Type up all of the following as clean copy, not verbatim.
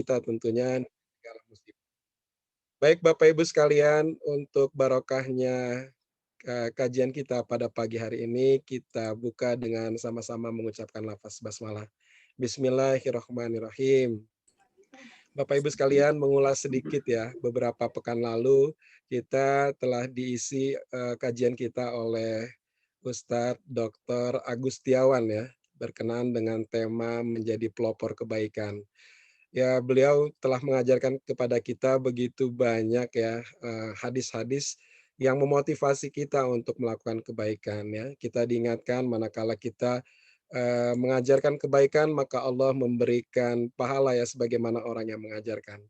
kita tentunya segala musibah. Baik Bapak Ibu sekalian, untuk barokahnya kajian kita pada pagi hari ini, kita buka dengan sama-sama mengucapkan lafaz basmalah. Bismillahirrahmanirrahim. Bapak Ibu sekalian, mengulas sedikit ya, beberapa pekan lalu kita telah diisi kajian kita oleh Ustadz Dr. Agustiawan ya, berkenaan dengan tema menjadi pelopor kebaikan. Ya, beliau telah mengajarkan kepada kita begitu banyak ya hadis-hadis yang memotivasi kita untuk melakukan kebaikan ya. Kita diingatkan manakala kita mengajarkan kebaikan maka Allah memberikan pahala ya sebagaimana orang yang mengajarkan.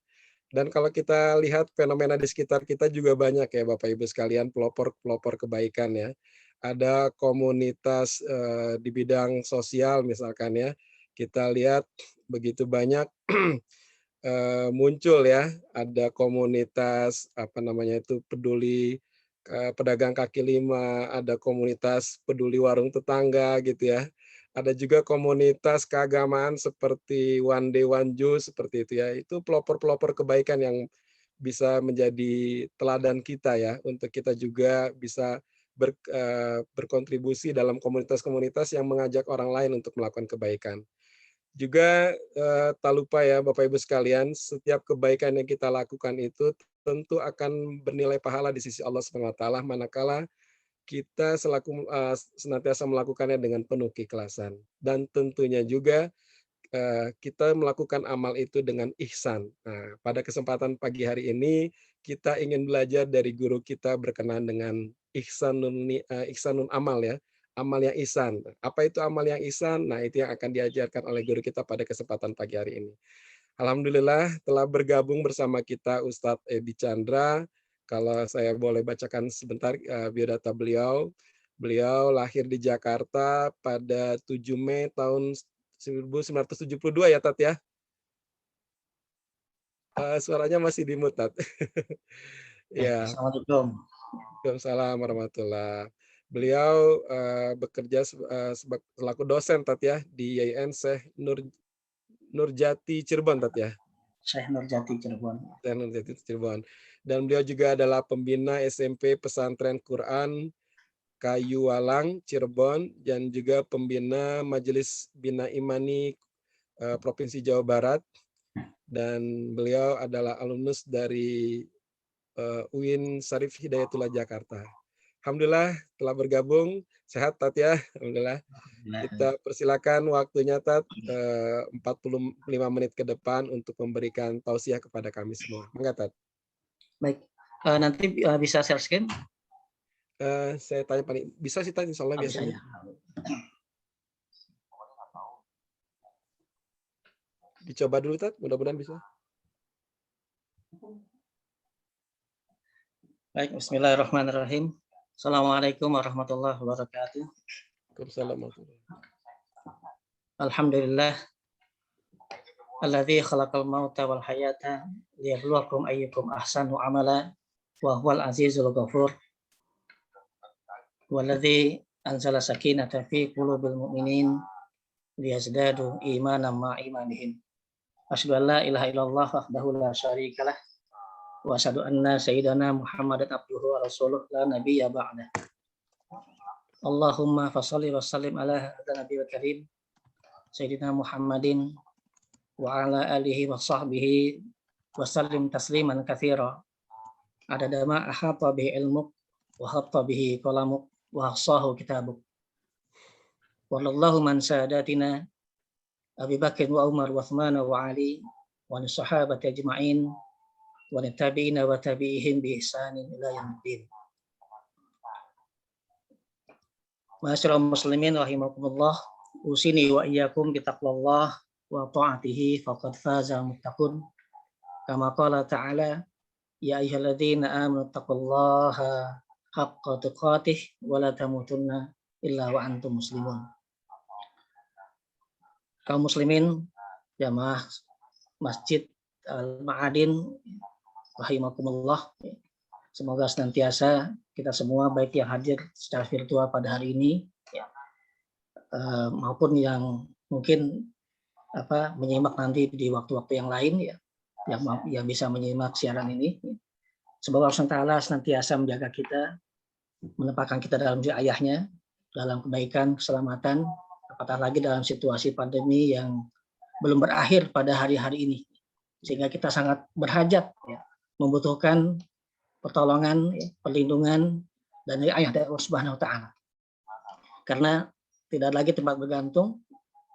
Dan kalau kita lihat fenomena di sekitar kita juga banyak ya Bapak Ibu sekalian pelopor-pelopor kebaikan ya. Ada komunitas di bidang sosial misalkan ya. Kita lihat begitu banyak muncul ya, ada komunitas apa namanya itu peduli pedagang kaki lima, ada komunitas peduli warung tetangga gitu ya. Ada juga komunitas keagamaan seperti One Day One Juice seperti itu ya. Itu pelopor-pelopor kebaikan yang bisa menjadi teladan kita ya untuk kita juga bisa berkontribusi dalam komunitas-komunitas yang mengajak orang lain untuk melakukan kebaikan. Juga tak lupa ya Bapak Ibu sekalian, setiap kebaikan yang kita lakukan itu tentu akan bernilai pahala di sisi Allah Subhanahu wa taala manakala kita senantiasa melakukannya dengan penuh keikhlasan. Dan tentunya juga kita melakukan amal itu dengan ihsan. Nah, pada kesempatan pagi hari ini kita ingin belajar dari guru kita berkenaan dengan ihsanun amal ya, amal yang ihsan. Apa itu amal yang ihsan? Nah, itu yang akan diajarkan oleh guru kita pada kesempatan pagi hari ini. Alhamdulillah telah bergabung bersama kita Ustadz Edi Chandra. Kalau saya boleh bacakan sebentar biodata beliau. Beliau lahir di Jakarta pada 7 Mei tahun 1972 ya Tat ya. Suaranya masih di mute Tat. Ya, Assalamualaikum. Waalaikumsalam warahmatullah. Beliau bekerja selaku dosen Tat ya di YIN Syekh Nurjati Cirebon Tat ya. Syekh Nurjati Cirebon. Syekh Nurjati Cirebon. Dan beliau juga adalah pembina SMP Pesantren Quran Kayu Walang Cirebon dan juga pembina Majelis Bina Imani Provinsi Jawa Barat. Dan beliau adalah alumnus dari UIN Syarif Hidayatullah Jakarta. Alhamdulillah telah bergabung. Sehat Tat ya, alhamdulillah. Kita persilakan waktunya Tat 45 menit ke depan untuk memberikan tausiah kepada kami semua. Mangga Tat. Baik, nanti bisa share screen? Saya tanya paling bisa sih Tat, insya Allah biasanya. Ya. Dicoba dulu Tat, mudah-mudahan bisa. Baik, bismillahirrahmanirrahim. Assalamualaikum warahmatullahi wabarakatuh. Waalaikumsalam. Alhamdulillah. Alladzi khalaqal mauta wal hayata liyabluwakum ayyukum ahsanu amala wa huwal azizul ghafur. Walladzi anzala sakinata fi qulubil mu'minin liyazdadu imanan ma imanihim. Asyhadu an la ilaha illallah wahdahu la syarikalah wa asyhadu anna sayyidana Muhammadan abduhu wa rasuluh la nabiyya ba'da. Allahumma fashalli wa sallim ala nabiyil karim sayyidina Muhammadin wa ala alihi wa sahbihi wa sallim tasliman katsira. Adada ma ahata bihi ilmuk wa hatta bihi qalamuk wa ahsahu kitabuk. Wallahu man sadatina Abi Bakr wa Umar wa Uthman wa Ali wa sahabati ajma'in wa tabi'ina wa tabi'ihim bi ihsanin ila yaumiddin. Ma'asyiral muslimin rahimakumullah, usini wa iyyakum bi taqwallah wa ta'atihi faqad faza muttaqun. Kama qala ta'ala, ya ayyuhalladzina amanu taqullaha haqqa tuqatih wa la tamutunna illa wa antum muslimun. Kaum muslimin jamaah Masjid Al-Ma'adin rahimakumullah, semoga senantiasa kita semua baik yang hadir secara virtual pada hari ini ya, maupun yang mungkin menyimak nanti di waktu-waktu yang lain ya, yang bisa menyimak siaran ini. Semoga Allah Taala senantiasa menjaga kita, menempatkan kita dalam riayahnya, dalam kebaikan, keselamatan, apatah lagi dalam situasi pandemi yang belum berakhir pada hari-hari ini, sehingga kita sangat berhajat ya, membutuhkan pertolongan, ya, perlindungan dan riayah dari Allah Subhanahu Wa Taala. Karena tidak lagi tempat bergantung,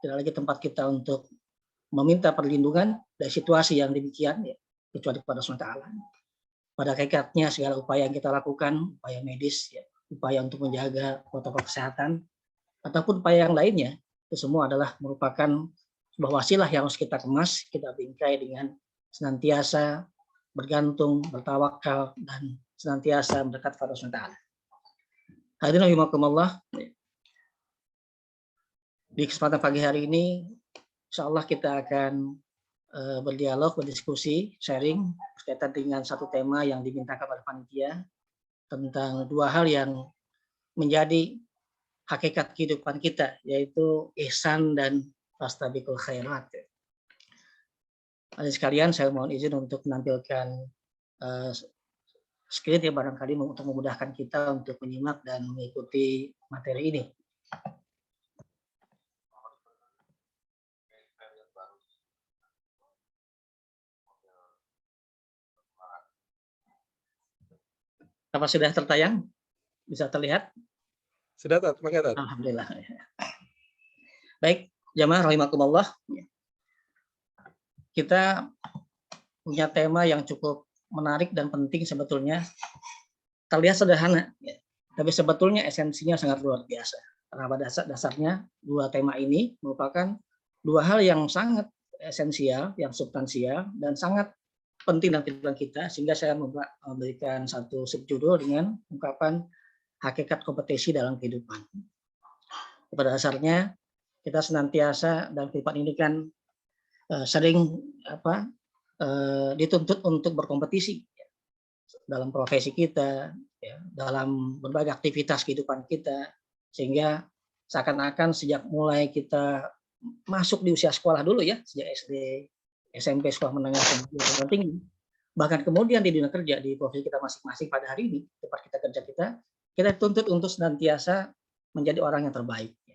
tidak lagi tempat kita untuk meminta perlindungan dari situasi yang demikian, ya, kecuali kepada Allah Subhanahu Wa Taala. Pada hakikatnya segala upaya yang kita lakukan, upaya medis, ya, upaya untuk menjaga protokol kesehatan, ataupun upaya yang lainnya, itu semua adalah merupakan sebuah wasilah yang harus kita kemas, kita bingkai dengan senantiasa bergantung, bertawakal, dan senantiasa mendekat kepada Allah. Hadirin rahimakumullah, di kesempatan pagi hari ini, insya Allah kita akan berdialog, berdiskusi, sharing berkaitan dengan satu tema yang dimintakan oleh panitia tentang dua hal yang menjadi hakikat kehidupan kita, yaitu ihsan dan fastabiqul khairat. Hadirin sekalian, saya mohon izin untuk menampilkan screen ya, barangkali untuk memudahkan kita untuk menyimak dan mengikuti materi ini. Apa sudah tertayang? Bisa terlihat? Sudah, Tat. Maka, Tat. Alhamdulillah. Baik, jamaah rahimakumullah. Kita punya tema yang cukup menarik dan penting sebetulnya. Terlihat sederhana, ya, tapi sebetulnya esensinya sangat luar biasa. Karena pada dasarnya dua tema ini merupakan dua hal yang sangat esensial, yang substansial, dan sangat penting dalam kehidupan kita, sehingga saya memberikan satu subjudul dengan ungkapan hakikat kompetisi dalam kehidupan. Pada dasarnya kita senantiasa dalam kehidupan ini kan sering dituntut untuk berkompetisi dalam profesi kita, ya, dalam berbagai aktivitas kehidupan kita, sehingga seakan-akan sejak mulai kita masuk di usia sekolah dulu ya, sejak SD, SMP, sekolah menengah, kemudian tinggi, bahkan kemudian di dunia kerja, di profesi kita masing-masing pada hari ini, tempat kita kerja kita tuntut untuk senantiasa menjadi orang yang terbaik, ya,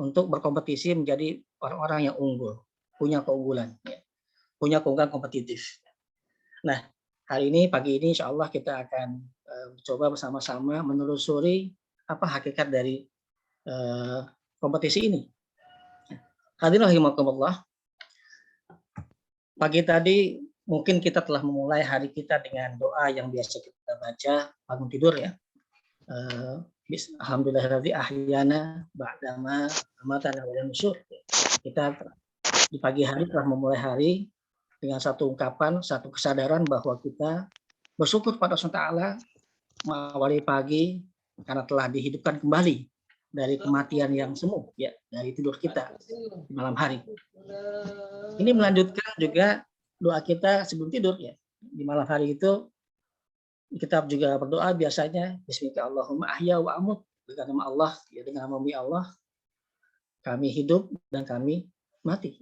untuk berkompetisi menjadi orang-orang yang unggul, punya keunggulan, ya, punya keunggulan kompetitif. Nah, hari ini, pagi ini, insya Allah kita akan coba bersama-sama menelusuri apa hakikat dari kompetisi ini. Hadirin rahimakumullah, pagi tadi mungkin kita telah memulai hari kita dengan doa yang biasa kita baca bangun tidur ya. Alhamdulillahirabbil ahyana ba'dama amatana wa nusyur. Kita di pagi hari telah memulai hari dengan satu ungkapan, satu kesadaran bahwa kita bersyukur pada Allah Taala mengawali pagi karena telah dihidupkan kembali dari kematian yang semu, ya, dari tidur kita di malam hari. Ini melanjutkan juga doa kita sebelum tidur ya. Di malam hari itu kita juga berdoa biasanya bismika Allahumma ahya wa amut, dengan nama Allah, ya, dengan nama Allah kami hidup dan kami mati.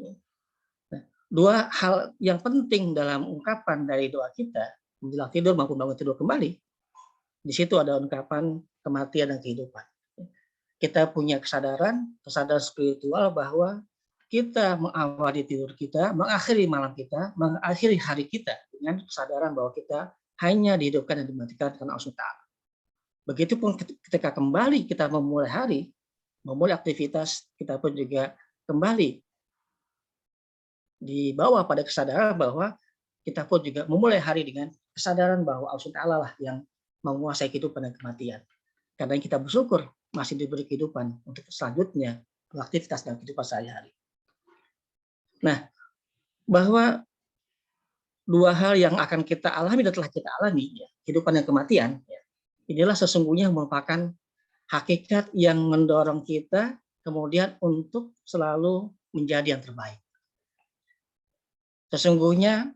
Nah, dua hal yang penting dalam ungkapan dari doa kita menjelang tidur maupun bangun tidur kembali, di situ ada ungkapan kematian dan kehidupan. Kita punya kesadaran spiritual bahwa kita mengawali tidur kita, mengakhiri malam kita, mengakhiri hari kita dengan kesadaran bahwa kita hanya dihidupkan dan dimatikan karena Allah Taala. Begitupun ketika kembali kita memulai hari, memulai aktivitas, kita pun juga kembali dibawa pada kesadaran bahwa kita pun juga memulai hari dengan kesadaran bahwa Allah Taala lah yang menguasai kehidupan dan kematian. Karena kita bersyukur masih diberi kehidupan untuk selanjutnya beraktivitas dalam kehidupan sehari-hari. Nah, bahwa dua hal yang akan kita alami dan telah kita alami, ya, kehidupan dan kematian, ya, inilah sesungguhnya merupakan hakikat yang mendorong kita kemudian untuk selalu menjadi yang terbaik. Sesungguhnya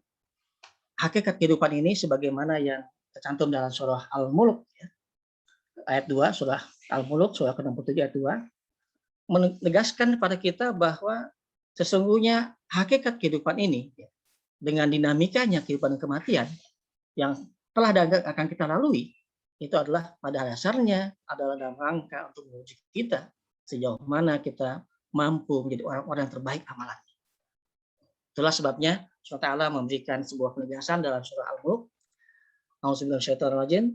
hakikat kehidupan ini sebagaimana yang tercantum dalam surah Al-Mulk, ya, ayat 2, surah Al-Mulk, surah ke-67 ayat 2, menegaskan kepada kita bahwa sesungguhnya hakikat kehidupan ini, ya, dengan dinamikanya kehidupan dan kematian yang telah dan akan kita lalui, itu adalah pada dasarnya adalah dalam rangka untuk menguji kita sejauh mana kita mampu menjadi orang-orang yang terbaik amalan. Itulah sebabnya Allah Ta'ala memberikan sebuah penegasan dalam surah Al-Mulk. A'udzubillahi minasyaitonir rajim.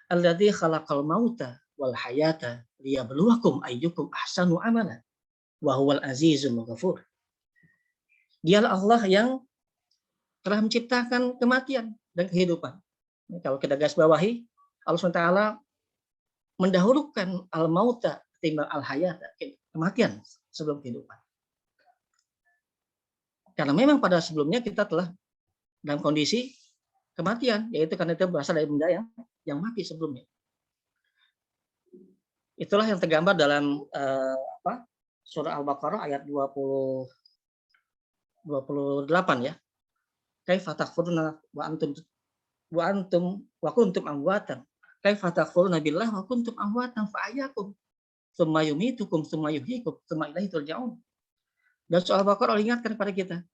Alladzi khalaqal mauta wal hayata liyabluwakum ayyukum ahsanu amala wa huwal azizul ghafur. Dialah Allah yang telah menciptakan kematian dan kehidupan. Kalau kita garis bawahi, Allah SWT mendahulukan al-mauta ketimbang al-hayata, kematian sebelum kehidupan. Karena memang pada sebelumnya kita telah dalam kondisi kematian, yaitu karena itu berasal dari benda yang mati sebelumnya. Itulah yang tergambar dalam surah Al-Baqarah ayat 28 ya. Kaifa takfuruna wa kuntum amwatan. Kaifa takfuruna billahi wa kuntum amwatan fa ahyakum. Tsumma yumitukum tsumma yuhyikum tsumma ilaihi turja'un. Dan surah Al-Baqarah ingatkan kepada kita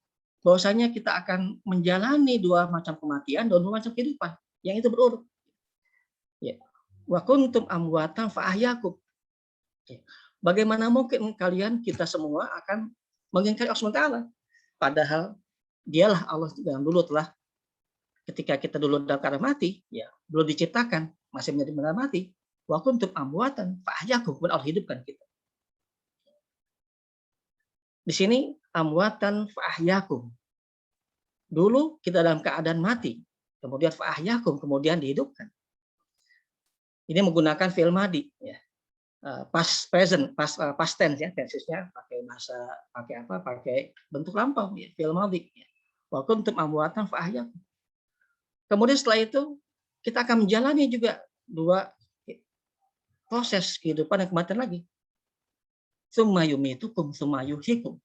bahwasanya kita akan menjalani dua macam kematian dan dua macam kehidupan yang itu berurut. Ya. Wa kuntum amwatan fa ahyakum. Ya. Bagaimana mungkin kalian kita semua akan mengingkari Allah SWT? Padahal dialah Allah yang dulu telah ketika kita dulu dalam keadaan mati, ya belum diciptakan, masih menjadi benda mati. Wa kuntum amwatan fa ahyakum, Allah hidupkan kita. Di sini amwatan fa ahyakum. Dulu kita dalam keadaan mati, kemudian fa ahyakum, kemudian dihidupkan. Ini menggunakan fi'il madi, ya. Past present, past tense ya, tensesnya pakai pakai bentuk lampau ya, fi'il madhi ya. Wa kuntum amwatan fa ahyakum. Kemudian setelah itu kita akan menjalani juga dua proses kehidupan dan kematian lagi. Tsumma yumitukum tsumma yuhyikum.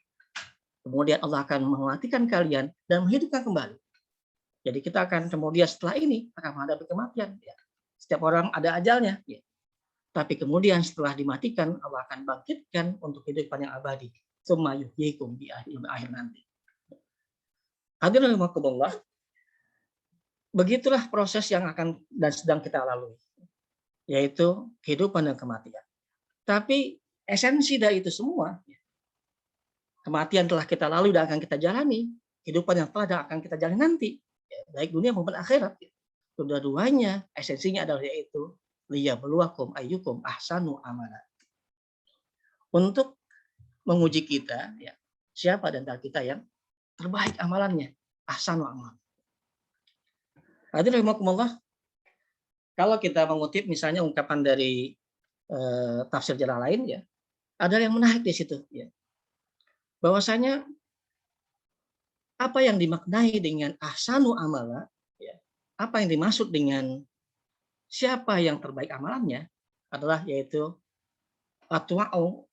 Kemudian Allah akan mematikan kalian dan menghidupkan kembali. Jadi kita akan kemudian setelah ini akan menghadapi kematian ya. Setiap orang ada ajalnya ya. Tapi kemudian setelah dimatikan, Allah akan bangkitkan untuk kehidupan yang abadi. Tsumma yuhyikum di akhir nanti. Hadirin rahimakumullah. Begitulah proses yang akan dan sedang kita lalui, yaitu kehidupan dan kematian. Tapi esensi dari itu semua, kematian telah kita lalui dan akan kita jalani, kehidupan yang telah dan akan kita jalani nanti, baik dunia maupun akhirat. Kedua-duanya esensinya adalah yaitu liyabluwakum ayyukum ahsanu amala. Untuk menguji kita, ya, siapa dan kita yang terbaik amalannya, ahsanu amal. Hadirin rahimakumullah. Kalau kita mengutip misalnya ungkapan dari tafsir Jalalain ya, ada yang menarik di situ ya. Bahwasanya apa yang dimaknai dengan ahsanu amala ya, apa yang dimaksud dengan siapa yang terbaik amalannya adalah yaitu atwa'u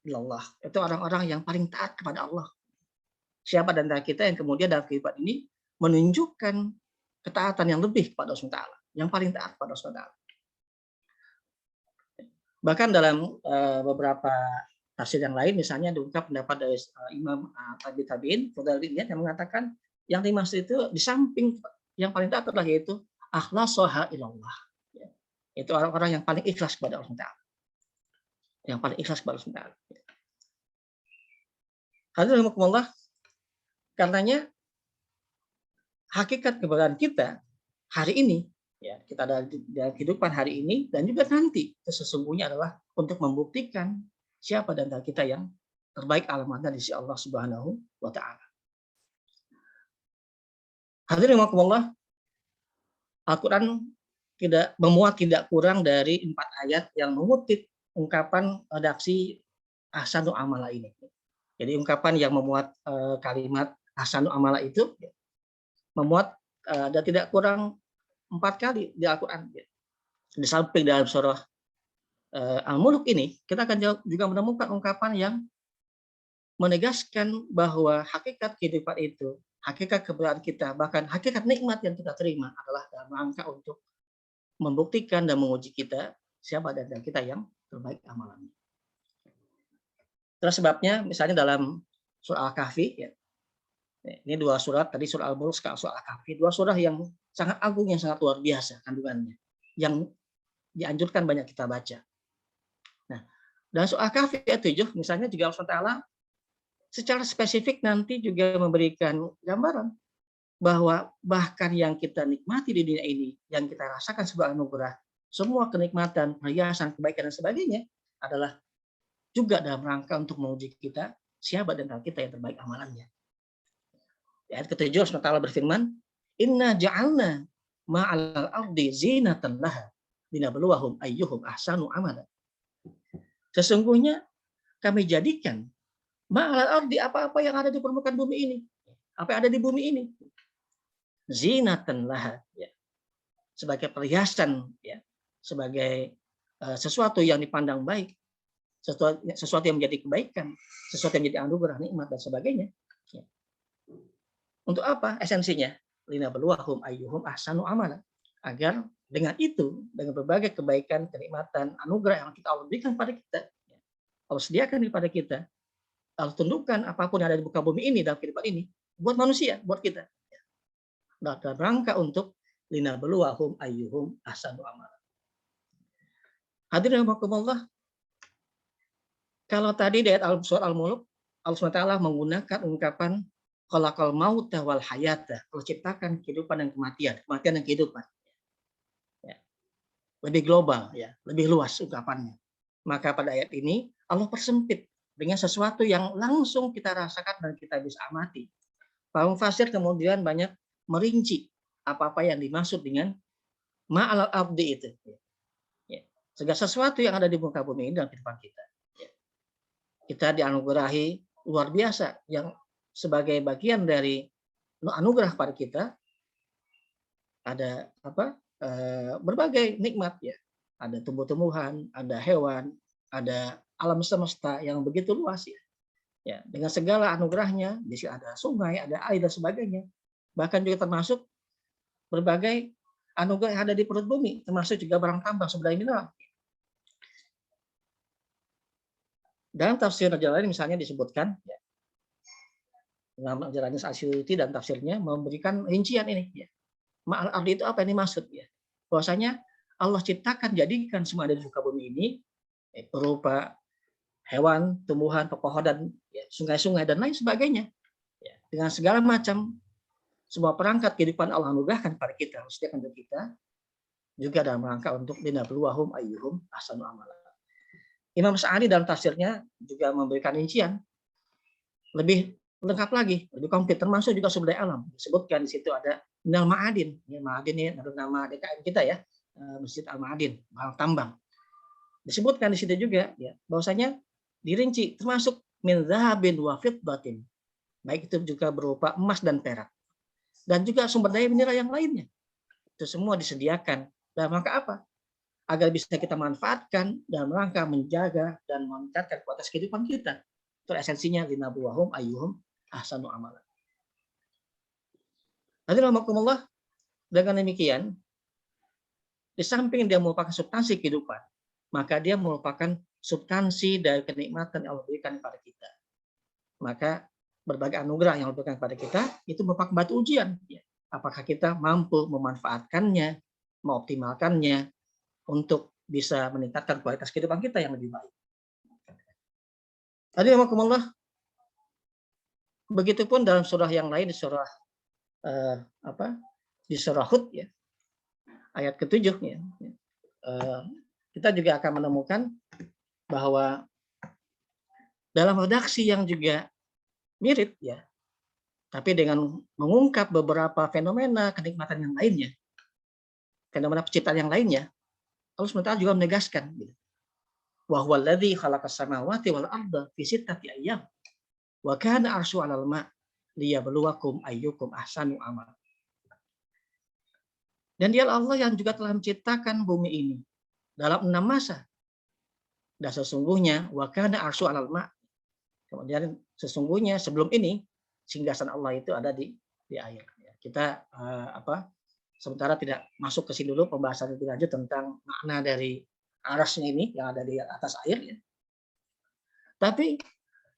ilallah. Itu orang-orang yang paling taat kepada Allah. Siapa dan kita yang kemudian dalam kehidupan ini menunjukkan ketaatan yang lebih kepada Allah SWT, yang paling taat kepada Allah SWT. Bahkan dalam beberapa tafsir yang lain, misalnya diungkap pendapat dari Imam Tabi'in yang mengatakan yang dimaksud itu di samping yang paling taat adalah yaitu akhlasoha ilallah. Itu orang-orang yang paling ikhlas kepada Allah SWT. Yang paling ikhlas kepada Allah SWT. Hadirin rahimakumullah, karenanya hakikat keberadaan kita hari ini, ya kita ada dalam kehidupan hari ini dan juga nanti, sesungguhnya adalah untuk membuktikan siapa dan kita yang terbaik alamatnya di sisi Allah Subhanahu wa Ta'ala. Hadirin rahimakumullah, Al-Quran tidak kurang dari 4 ayat yang mengutip ungkapan redaksi ahsanu amala ini. Jadi ungkapan yang memuat kalimat ahsanu amala itu memuat dan tidak kurang 4 kali di Al-Quran. Di samping dalam surah Al-Mulk ini, kita akan juga menemukan ungkapan yang menegaskan bahwa hakikat kehidupan itu, hakikat keberadaan kita, bahkan hakikat nikmat yang kita terima adalah dalam rangka untuk membuktikan dan menguji kita siapa dan kita yang terbaik amalannya. Terus sebabnya misalnya dalam surah Al-Kahfi ya, Ini dua surat, tadi surah Al-Mulk, sekarang surah Al-Kahfi, dua surah yang sangat agung, yang sangat luar biasa kandungannya, yang dianjurkan banyak kita baca. Nah, dan surah Al-Kahfi ayat 7 misalnya juga Allah SWT secara spesifik nanti juga memberikan gambaran bahwa bahkan yang kita nikmati di dunia ini, yang kita rasakan sebagai anugerah, semua kenikmatan, perhiasan, kebaikan dan sebagainya adalah juga dalam rangka untuk menguji kita siapa dan kita yang terbaik amalannya. Di ayat ke-7 Allah berfirman, "Inna ja'alna ma'al ardi zinatan laha linabluwahum ayyuhum ahsanu amala." Sesungguhnya kami jadikan ma'al ardi, apa-apa yang ada di permukaan bumi ini, apa yang ada di bumi ini, zinatan laha, ya, sebagai perhiasan, ya, sebagai sesuatu yang dipandang baik, sesuatu yang menjadi kebaikan, sesuatu yang menjadi anugerah, nikmat dan sebagainya. Ya. Untuk apa esensinya? Linabluwahum ayyuhum ahsanu amala. Agar dengan itu, dengan berbagai kebaikan, kenikmatan, anugerah yang kita Allah berikan pada kita, Allah sediakan kepada kita, Allah tundukkan apapun yang ada di muka bumi ini, dalam kehidupan ini, buat manusia, buat kita. Dalam rangka untuk linabluwahum ayyuhum ahsanu amala. Hadirin rahimakumullah, kalau tadi di ayat surat Al-Mulk, Allah SWT menggunakan ungkapan khalaqal mauta wal hayata, Allah ciptakan kehidupan dan kematian, kematian dan kehidupan. Ya. Lebih global, ya, lebih luas ungkapannya. Maka pada ayat ini Allah persempit dengan sesuatu yang langsung kita rasakan dan kita bisa amati. Para mufasir kemudian banyak merinci apa-apa yang dimaksud dengan ma'al abdi itu. Ya. Segala sesuatu yang ada di muka bumi ini dalam kehidupan kita. Ya. Kita dianugerahi luar biasa yang sebagai bagian dari anugerah pada kita ada apa? Berbagai nikmat, ya. Ada tumbuh-tumbuhan, ada hewan, ada alam semesta yang begitu luas, ya. Ya, dengan segala anugerahnya, di sini ada sungai, ada air dan sebagainya. Bahkan juga termasuk berbagai anugerah yang ada di perut bumi, termasuk juga barang tambang, sumber daya mineral. Dalam tafsir Jalalain misalnya disebutkan, ya, dalam Jalalain Asyuti dan tafsirnya memberikan rincian ini, ya. Ma'al ardi itu apa yang dimaksud, ya? Bahwasanya Allah ciptakan, jadikan semua ada di muka bumi ini berupa hewan, tumbuhan, pepohonan, ya, sungai-sungai dan lain sebagainya, ya, dengan segala macam semua perangkat kehidupan Allah anugerahkan pada kita, sediakan untuk kita juga dalam rangka untuk linabluwahum ayyuhum ahsanu amala. Imam Sa'adi dalam tafsirnya juga memberikan rincian lebih lengkap lagi, lebih komplit, termasuk juga sumber daya alam. Disebutkan di situ ada minal ma'adin. Ya, ma'adin ini nama DKM kita, ya, Masjid Al-Ma'adin, barang tambang. Disebutkan di situ juga, ya, bahwasanya dirinci termasuk min dzahabin wa fiddatin. Baik itu juga berupa emas dan perak. Dan juga sumber daya mineral yang lainnya. Itu semua disediakan dalam rangka apa? Agar bisa kita manfaatkan dalam rangka menjaga dan meningkatkan kualitas kehidupan kita. Itu esensinya linabluwahum ayyuhum ahsanu amala. Alhamdulillah, dengan demikian, di samping dia merupakan substansi kehidupan, maka dia merupakan substansi dari kenikmatan yang Allah berikan kepada kita. Maka berbagai anugerah yang Allah berikan kepada kita itu merupakan batu ujian. Apakah kita mampu memanfaatkannya, mengoptimalkannya untuk bisa meningkatkan kualitas kehidupan kita yang lebih baik. Tadi Allah, begitupun dalam surah yang lain, di surah di surah Hud, ya, ayat ke-7, ya, kita juga akan menemukan bahwa dalam redaksi yang juga mirip, ya, tapi dengan mengungkap beberapa fenomena kenikmatan yang lainnya, fenomena penciptaan yang lainnya, Allah SWT juga menegaskan, wa huwal ladzi khalaqas samawati wal arda fi sittati ayyam wa kana 'arsyu 'alal ma' liyabluwakum ayyukum ahsanu amala. Dan dia Allah yang juga telah menciptakan bumi ini dalam 6 masa. Dan sesungguhnya wa kana 'arsyu 'alal ma'. Kemudian sesungguhnya sebelum ini singgasana Allah itu ada di air. Kita sementara tidak masuk ke sini dulu pembahasan lebih lanjut tentang makna dari arasnya ini yang ada di atas air, ya. Tapi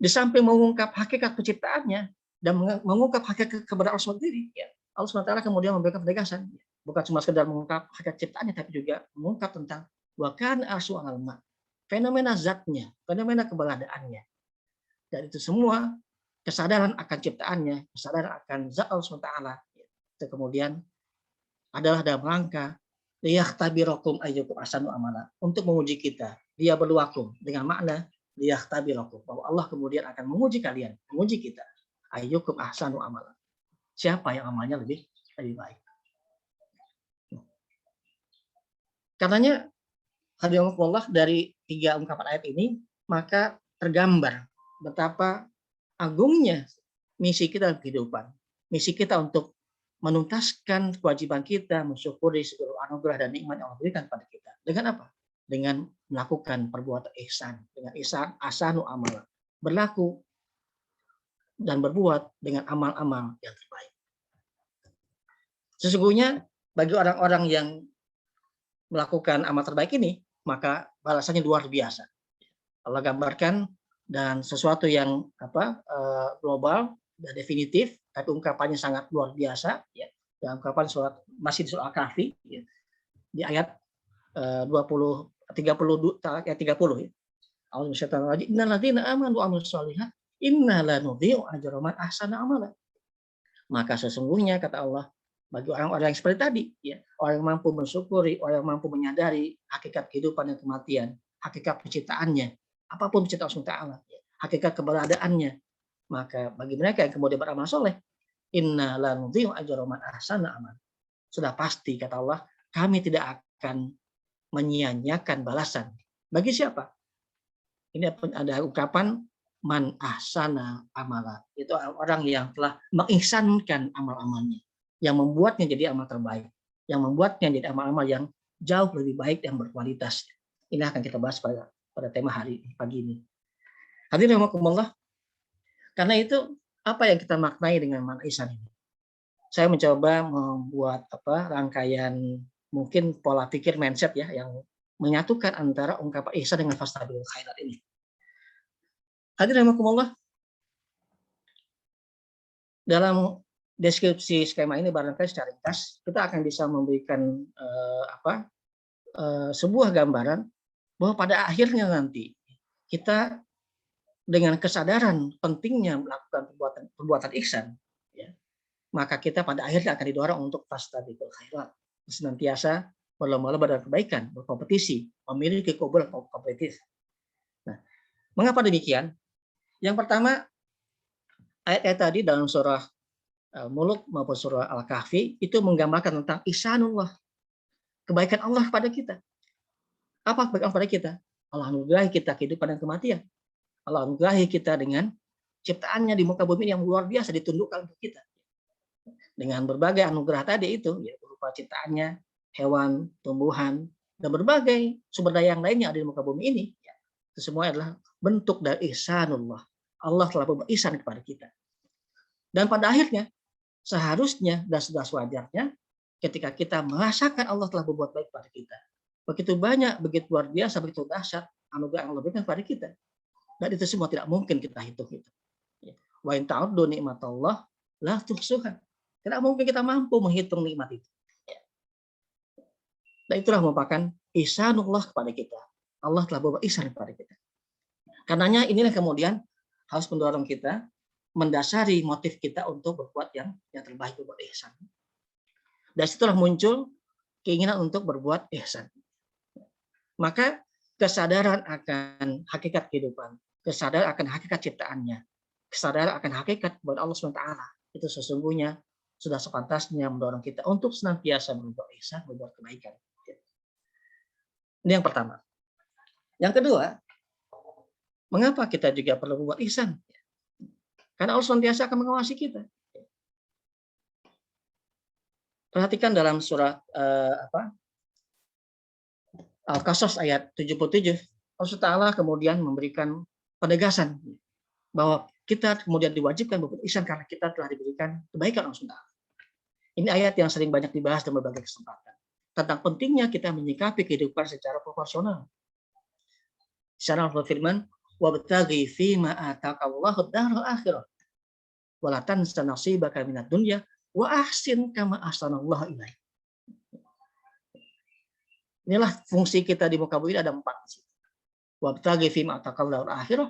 di samping mengungkap hakikat penciptaannya, dan mengungkap hakikat keberadaan Allah sendiri, ya, Allah SWT kemudian memberikan penegasan, bukan cuma sekedar mengungkap hakikat ciptaannya, tapi juga mengungkap tentang wa kana arsyu 'alal ma, fenomena zatnya, fenomena keberadaannya. Dan itu semua kesadaran akan ciptaannya, kesadaran akan zat Allah SWT, itu kemudian adalah dalam rangka liyahtabirakum ayyukum ahsanu amala, untuk menguji kita. Dia berluakum dengan makna liyahtabirakum, bahwa Allah kemudian akan menguji kalian, menguji kita. Ayyukum ahsanu amala. Siapa yang amalnya lebih baik. Karenanya hadirin dari 3 ungkapan ayat ini, maka tergambar betapa agungnya misi kita dalam kehidupan. Misi kita untuk menuntaskan kewajiban kita, mensyukuri seluruh anugerah dan nikmat yang Allah berikan kepada kita. Dengan apa? Dengan melakukan perbuatan ihsan. Dengan ihsan, ahsanu amala. Berlaku dan berbuat dengan amal-amal yang terbaik. Sesungguhnya bagi orang-orang yang melakukan amal terbaik ini, maka balasannya luar biasa. Allah gambarkan dan sesuatu yang global dan definitif, tapi ungkapannya sangat luar biasa, ya. Dan ungkapan masih di surah Al-Kahfi, ya, di ayat 30 ya. Innalladzina amanu wa amilus sholihat inna la nudhi'u ajra man ahsana amala. Maka sesungguhnya kata Allah, bagi orang-orang yang seperti tadi, ya, orang yang mampu mensyukuri, orang yang mampu menyadari hakikat kehidupan dan kematian, hakikat penciptaannya, apapun penciptaan Allah, ya, hakikat keberadaannya, maka bagi mereka yang kemudian beramal soleh, inna la nudhi'u ajra man ahsana amal. Sudah pasti kata Allah, kami tidak akan menyia-nyiakan balasan. Bagi siapa? Ini ada ungkapan man ahsana amala. Itu orang yang telah mengihsankan amal-amalnya, yang membuatnya jadi amal terbaik, yang membuatnya jadi amal-amal yang jauh lebih baik dan berkualitas. Ini akan kita bahas pada tema pagi ini. Hadirin rahimakumullah. Karena itu apa yang kita maknai dengan man ihsan ini? Saya mencoba membuat rangkaian mungkin pola pikir mindset, ya, yang menyatukan antara ungkapan ihsan dengan fastabiqul khairat ini. Hadirin rahimakumullah. Dalam deskripsi skema ini barangkali secara ringkas kita akan bisa memberikan sebuah gambaran bahwa pada akhirnya nanti kita dengan kesadaran pentingnya melakukan perbuatan ihsan, ya, maka kita pada akhirnya akan didorong untuk fastabiqul khairat, senantiasa berlomba-lomba dalam kebaikan, berkompetisi, memiliki keunggulan kompetitif. Nah, mengapa demikian? Yang pertama, ayat-ayat tadi dalam surah Mulk maupun surah Al-Kahfi itu menggambarkan tentang ihsanullah, kebaikan Allah pada kita. Apa kebaikan pada kita? Allah anugerahi kita kehidupan dan kematian. Allah anugerahi kita dengan ciptaannya di muka bumi yang luar biasa ditundukkan untuk kita. Dengan berbagai anugerah tadi itu, ya, berupa ciptaannya, hewan, tumbuhan, dan berbagai sumber daya yang lainnya ada di muka bumi ini. Ya, itu semua adalah bentuk dari ihsanullah. Allah telah berihsan kepada kita. Dan pada akhirnya, seharusnya dan sudah sewajarnya ketika kita merasakan Allah telah berbuat baik pada kita. Begitu banyak, begitu luar biasa, begitu dahsyat anugerah yang Allah berikan pada kita. Dan itu semua tidak mungkin kita hitung. Wa in ta'uddu nikmatallah la tuhsuha. Tidak mungkin kita mampu menghitung nikmat itu. Dan itulah merupakan ihsanullah kepada kita. Allah telah berbuat ihsan kepada kita. Karenanya inilah kemudian harus mendorong kita, mendasari motif kita untuk berbuat yang terbaik, berbuat ihsan. Dan situlah muncul keinginan untuk berbuat ihsan. Maka kesadaran akan hakikat kehidupan, kesadaran akan hakikat ciptaannya, kesadaran akan hakikat kepada Allah SWT, itu sesungguhnya sudah sepantasnya mendorong kita untuk senantiasa berbuat ihsan, berbuat kebaikan. Ini yang pertama. Yang kedua, mengapa kita juga perlu berbuat ihsan? Karena Allah senantiasa akan mengawasi kita. Perhatikan dalam surat Al-Qasas ayat 77, Allah Ta'ala kemudian memberikan penegasan bahwa kita kemudian diwajibkan berbuat ihsan karena kita telah diberikan kebaikan Allah SWT. Ini ayat yang sering banyak dibahas dalam berbagai kesempatan. Tentang pentingnya kita menyikapi kehidupan secara proporsional. Secara Allah berfirman, wabtaghi fima ataqallahu ad-daral akhirah. wala tansa nasibaka minad dunya wa ahsin kama ahsanallahu ilaik. Inilah fungsi kita di muka bumi ada 4. Wabtaghi fima ataqallahu akhirah,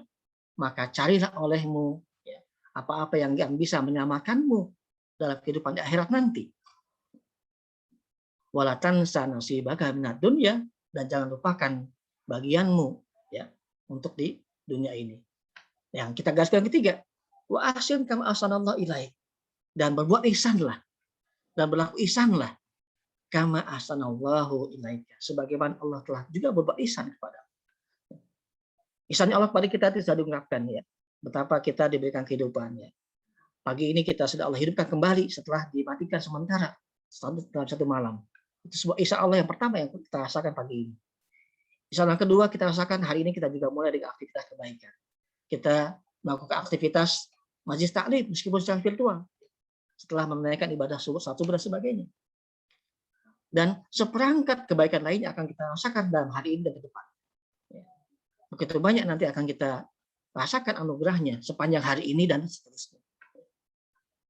maka carilah olehmu ya, apa-apa yang bisa menyamakanmu dalam kehidupan di akhirat nanti. Wala tansa nasibaka minad dunya, dan jangan lupakan bagianmu ya untuk di dunia ini. Yang kita gaskan ketiga, wa ahsin kama ahsanallahu ilaik, dan berbuat ihsanlah dan berlaku ihsanlah kama ahsanallahu ilaika, sebagaimana Allah telah juga berbuat ihsan kepada. Ihsannya Allah kepada kita itu sudah diungkapkan ya. Betapa kita diberikan kehidupan ya. Pagi ini kita sudah Allah hidupkan kembali setelah dimatikan sementara dalam satu malam. Itu sebuah ihsan Allah yang pertama yang kita rasakan pagi ini. Ihsan yang kedua kita rasakan hari ini kita juga mulai dengan aktivitas kebaikan. Kita melakukan aktivitas majlis taklim meskipun secara virtual. Setelah menunaikan ibadah subuh, salat subuh dan sebagainya. Dan seperangkat kebaikan lainnya akan kita rasakan dalam hari ini dan ke depan. Begitu banyak nanti akan kita rasakan anugerahnya sepanjang hari ini dan seterusnya.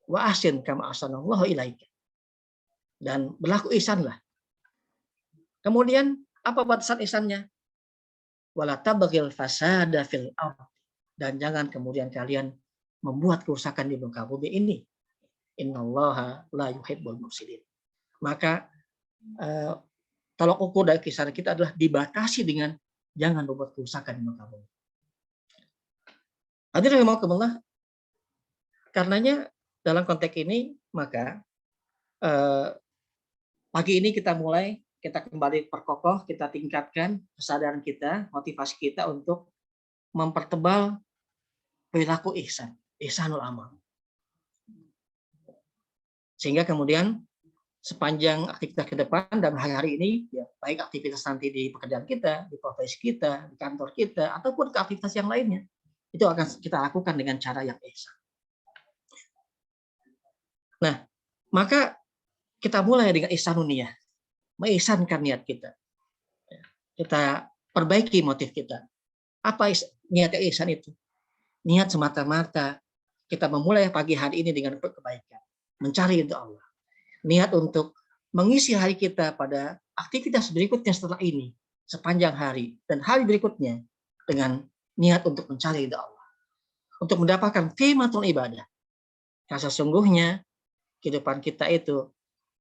Wa ahsin kama ahsanallahu ilaika. Dan berlaku ihsanlah. Kemudian apa batasan ihsannya? Wala tabghil fasada fil ardh. Dan jangan kemudian kalian membuat kerusakan di muka bumi ini. Innallaha la yuhibbul mufsidin. Maka tolak ukur dari kisah kita adalah dibatasi dengan jangan membuat kerusakan di muka bumi. Hadirin rahimakumullah, karenanya dalam konteks ini maka pagi ini kita kembali perkokoh, kita tingkatkan kesadaran kita, motivasi kita untuk mempertebal perilaku ihsan, ihsanul amal. Sehingga kemudian sepanjang aktivitas ke depan dan hari-hari ini, ya, baik aktivitas nanti di pekerjaan kita, di profesi kita, di kantor kita, ataupun ke aktivitas yang lainnya, itu akan kita lakukan dengan cara yang ihsan. Nah, maka kita mulai dengan ihsanun niyah, mengihsankan niat kita. Kita perbaiki motif kita. Apa niat ihsan itu? Niat semata-mata kita memulai pagi hari ini dengan kebaikan, mencari untuk Allah. Niat untuk mengisi hari kita pada aktivitas berikutnya setelah ini, sepanjang hari, dan hari berikutnya dengan niat untuk mencari ridha Allah. Untuk mendapatkan qimatul ibadah. Karena sesungguhnya kehidupan kita itu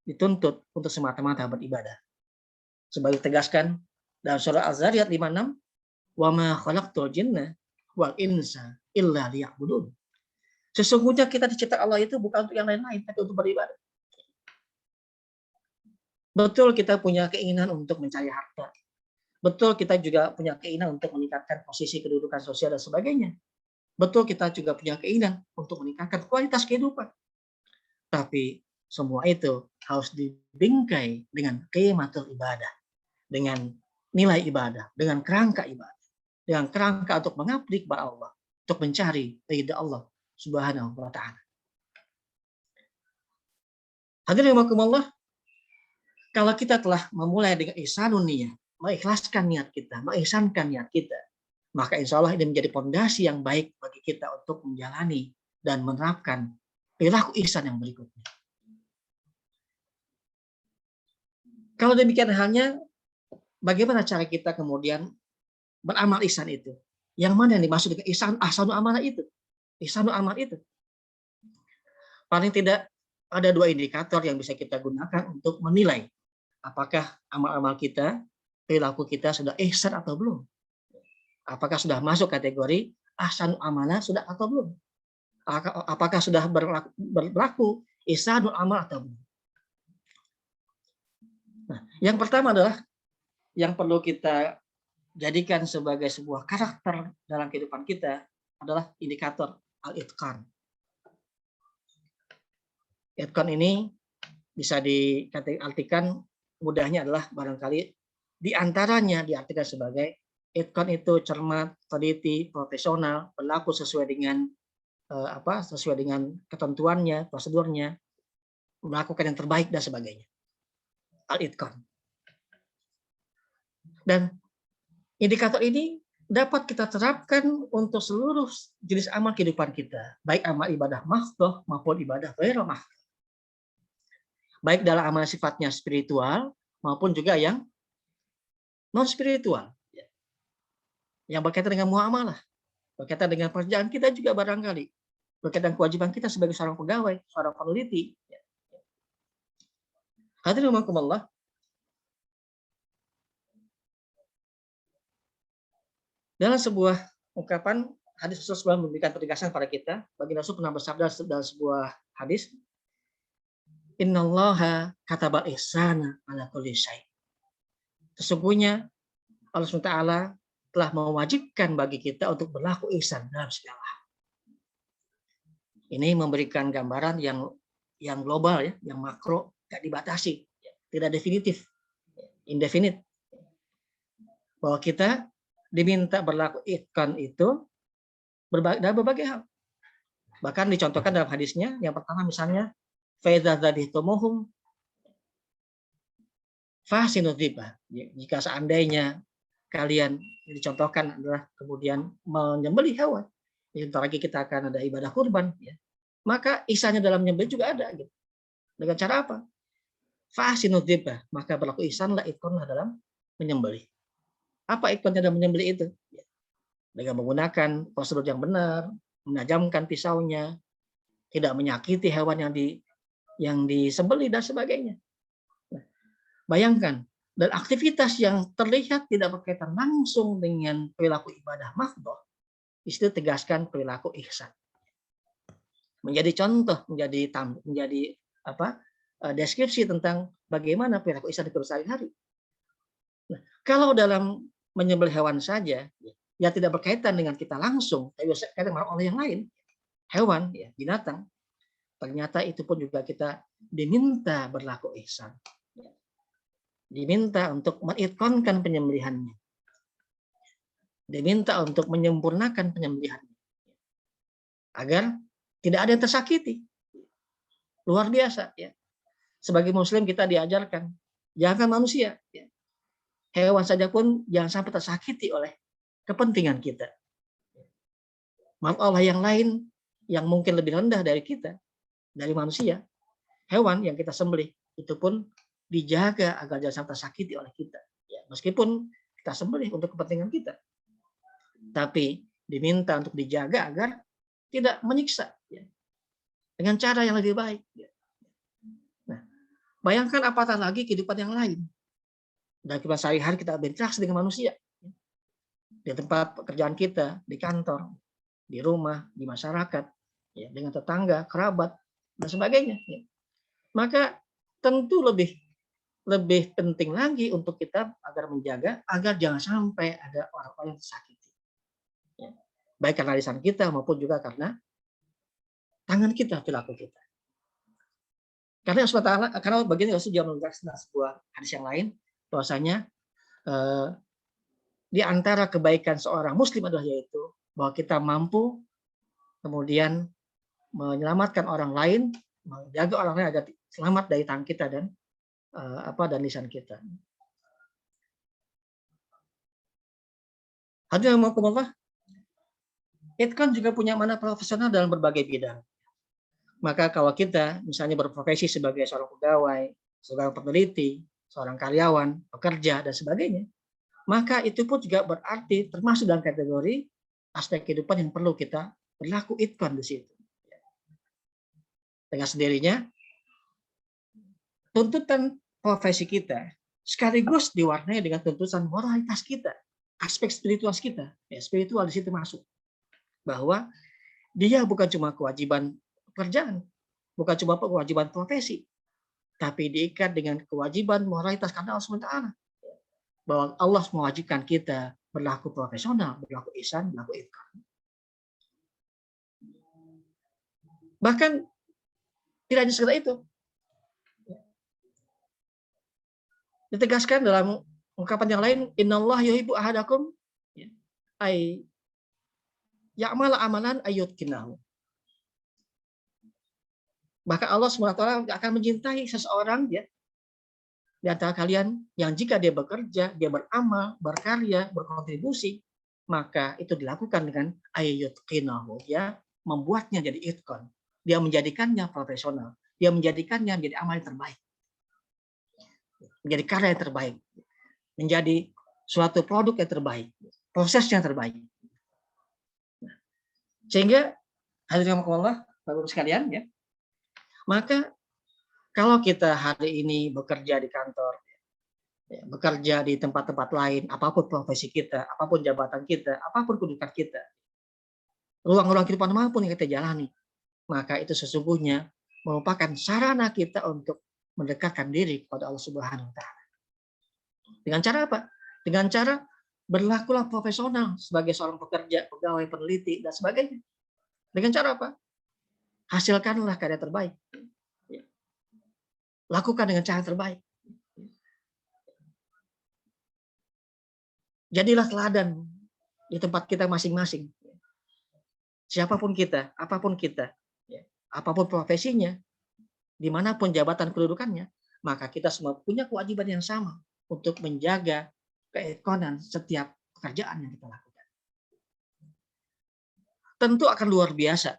dituntut untuk semata-mata beribadah. Sebagai tegaskan dalam surah Az-Zariyat 56, "Wa ma khalaqtul jinna wal insa illa liya'budun." Sesungguhnya kita diciptakan Allah itu bukan untuk yang lain-lain, tapi untuk beribadah. Betul kita punya keinginan untuk mencari harta. Betul kita juga punya keinginan untuk meningkatkan posisi kedudukan sosial dan sebagainya. Betul kita juga punya keinginan untuk meningkatkan kualitas kehidupan. Tapi semua itu harus dibingkai dengan qimatul ibadah, dengan nilai ibadah, dengan kerangka ibadah, dengan kerangka untuk mengabdi kepada Allah, untuk mencari ridha Allah Subhanahu wa taala. Hadirin rahimakumullah, kalau kita telah memulai dengan ihsanun niyah, mengikhlaskan niat kita, mengihsankan niat kita, maka insya Allah ini menjadi fondasi yang baik bagi kita untuk menjalani dan menerapkan perilaku ihsan yang berikutnya. Kalau demikian halnya, bagaimana cara kita kemudian beramal ihsan itu? Yang mana yang dimaksud dengan ihsan, ahsanul amal itu? Ihsanul amal itu. Paling tidak ada 2 indikator yang bisa kita gunakan untuk menilai apakah amal-amal kita, perilaku kita sudah ihsan atau belum. Apakah sudah masuk kategori ahsanul amalah sudah atau belum. Apakah sudah berlaku ihsanul amal atau belum. Nah, yang pertama adalah yang perlu kita jadikan sebagai sebuah karakter dalam kehidupan kita adalah indikator al-itqan. Itqan ini bisa diartikan mudahnya adalah barangkali diantaranya diartikan sebagai itqan itu cermat, teliti, profesional, berlaku sesuai dengan sesuai dengan ketentuannya, prosedurnya, melakukan yang terbaik dan sebagainya. Al-itqan. Dan indikator ini dapat kita terapkan untuk seluruh jenis amal kehidupan kita, baik amal ibadah mahdhah maupun ibadah ghairu mahdhah. Baik dalam amal sifatnya spiritual maupun juga yang non spiritual, yang berkaitan dengan muamalah, berkaitan dengan pekerjaan kita juga barangkali, berkaitan kewajiban kita sebagai seorang pegawai, seorang peneliti. Hadirin rahimakumullah, dalam sebuah ungkapan hadis Rasulullah memberikan penegasan pada kita, baginda Rasul pernah bersabda dalam sebuah hadis, Innallaha katabal ihsana ala kulli syai. Sesungguhnya Allah SWT telah mewajibkan bagi kita untuk berlaku ihsan dalam segala hal. Ini memberikan gambaran yang global, ya, yang makro, tidak dibatasi, tidak definitif, indefinite. Bahwa kita diminta berlaku ihsan itu dalam berbagai hal. Bahkan dicontohkan dalam hadisnya, yang pertama misalnya, فَإِذَا ذَبِحْتُمُوهُمْ فَأَحْسِنُوا الذِّبْحَ. Jika seandainya kalian, dicontohkan adalah kemudian menyembelih hewan, sebentar lagi kita akan ada ibadah kurban, ya. Maka ihsannya dalam menyembelih juga ada, gitu. Dengan cara apa? فَأَحْسِنُوا الذِّبْحَ, maka berlaku ihsanlah, ikonlah dalam menyembelih. Apa ikonnya dalam menyembelih itu? Dengan menggunakan prosedur yang benar, menajamkan pisaunya, tidak menyakiti hewan yang disembelih dan sebagainya. Nah, bayangkan, dan aktivitas yang terlihat tidak berkaitan langsung dengan perilaku ibadah mahdhah, itu tegaskan perilaku ihsan. Menjadi contoh, menjadi deskripsi tentang bagaimana perilaku ihsan itu sehari-hari. Nah, kalau dalam menyembelih hewan saja, ya tidak berkaitan dengan kita langsung, tapi berkaitan dengan oleh yang lain, hewan, ya, binatang, ternyata itu pun juga kita diminta berlaku ihsan. Diminta untuk mengitqankan penyembelihannya. Diminta untuk menyempurnakan penyembelihannya. Agar tidak ada yang tersakiti. Luar biasa, ya. Sebagai muslim kita diajarkan, jangan manusia, ya. Hewan saja pun jangan sampai tersakiti oleh kepentingan kita. Maaf Allah yang lain yang mungkin lebih rendah dari kita, dari manusia, hewan yang kita sembelih itu pun dijaga agar jangan sampai tersakiti oleh kita. Ya, meskipun kita sembelih untuk kepentingan kita, tapi diminta untuk dijaga agar tidak menyiksa, ya, dengan cara yang lebih baik. Ya. Nah, bayangkan apatah lagi kehidupan yang lain. Dan kehidupan sehari-hari kita berinteraksi dengan manusia, di tempat pekerjaan kita, di kantor, di rumah, di masyarakat, ya, dengan tetangga, kerabat, dan sebagainya. Maka tentu lebih penting lagi untuk kita agar menjaga agar jangan sampai ada orang-orang yang tersakiti, ya. Baik karena lisan kita maupun juga karena tangan kita, perilaku kita. Karena bagian Rasul juga menegaskan sebuah hadis yang lain bahwasanya di antara kebaikan seorang muslim adalah yaitu bahwa kita mampu kemudian menyelamatkan orang lain, menjaga orang lain agar selamat dari tangan kita dan lisan kita. Hadirin rahimakumullah, itqan juga punya makna profesional dalam berbagai bidang. Maka kalau kita misalnya berprofesi sebagai seorang pegawai, seorang peneliti, seorang karyawan, pekerja dan sebagainya, maka itu pun juga berarti termasuk dalam kategori aspek kehidupan yang perlu kita berlaku itqan di situ. Dengan sendirinya, tuntutan profesi kita sekaligus diwarnai dengan tuntutan moralitas kita, aspek spiritual kita. Ya, spiritual di situ masuk. Bahwa dia bukan cuma kewajiban pekerjaan, bukan cuma kewajiban profesi, tapi diikat dengan kewajiban moralitas karena Allah SWT. Bahwa Allah mewajibkan kita berlaku profesional, berlaku ihsan, berlaku itqan. Bahkan tidak hanya sekedar itu. Ditegaskan dalam ungkapan yang lain, innallaha yuhibbu ahadakum ay ya'mal amalan ayyutqinahu. Bahkan Allah SWT akan mencintai seseorang, ya, di antara kalian yang jika dia bekerja, dia beramal, berkarya, berkontribusi, maka itu dilakukan dengan ayyutqinahu. Dia membuatnya jadi itqan. Dia menjadikannya profesional. Dia menjadikannya menjadi amal yang terbaik. Menjadi karya yang terbaik. Menjadi suatu produk yang terbaik. Proses yang terbaik. Sehingga hadirin Allah, Bapak-Ibu sekalian, ya. Maka kalau kita hari ini bekerja di kantor, ya, bekerja di tempat-tempat lain, apapun profesi kita, apapun jabatan kita, apapun kedudukan kita, ruang-ruang kehidupan manapun yang kita jalani, maka itu sesungguhnya merupakan sarana kita untuk mendekatkan diri kepada Allah Subhanahu wa taala. Dengan cara apa? Dengan cara berlakulah profesional sebagai seorang pekerja, pegawai, peneliti, dan sebagainya. Dengan cara apa? Hasilkanlah karya terbaik. Lakukan dengan cara terbaik. Jadilah teladan di tempat kita masing-masing. Siapapun kita, apapun kita, apapun profesinya, dimanapun jabatan kedudukannya, maka kita semua punya kewajiban yang sama untuk menjaga keikonan setiap pekerjaan yang kita lakukan. Tentu akan luar biasa.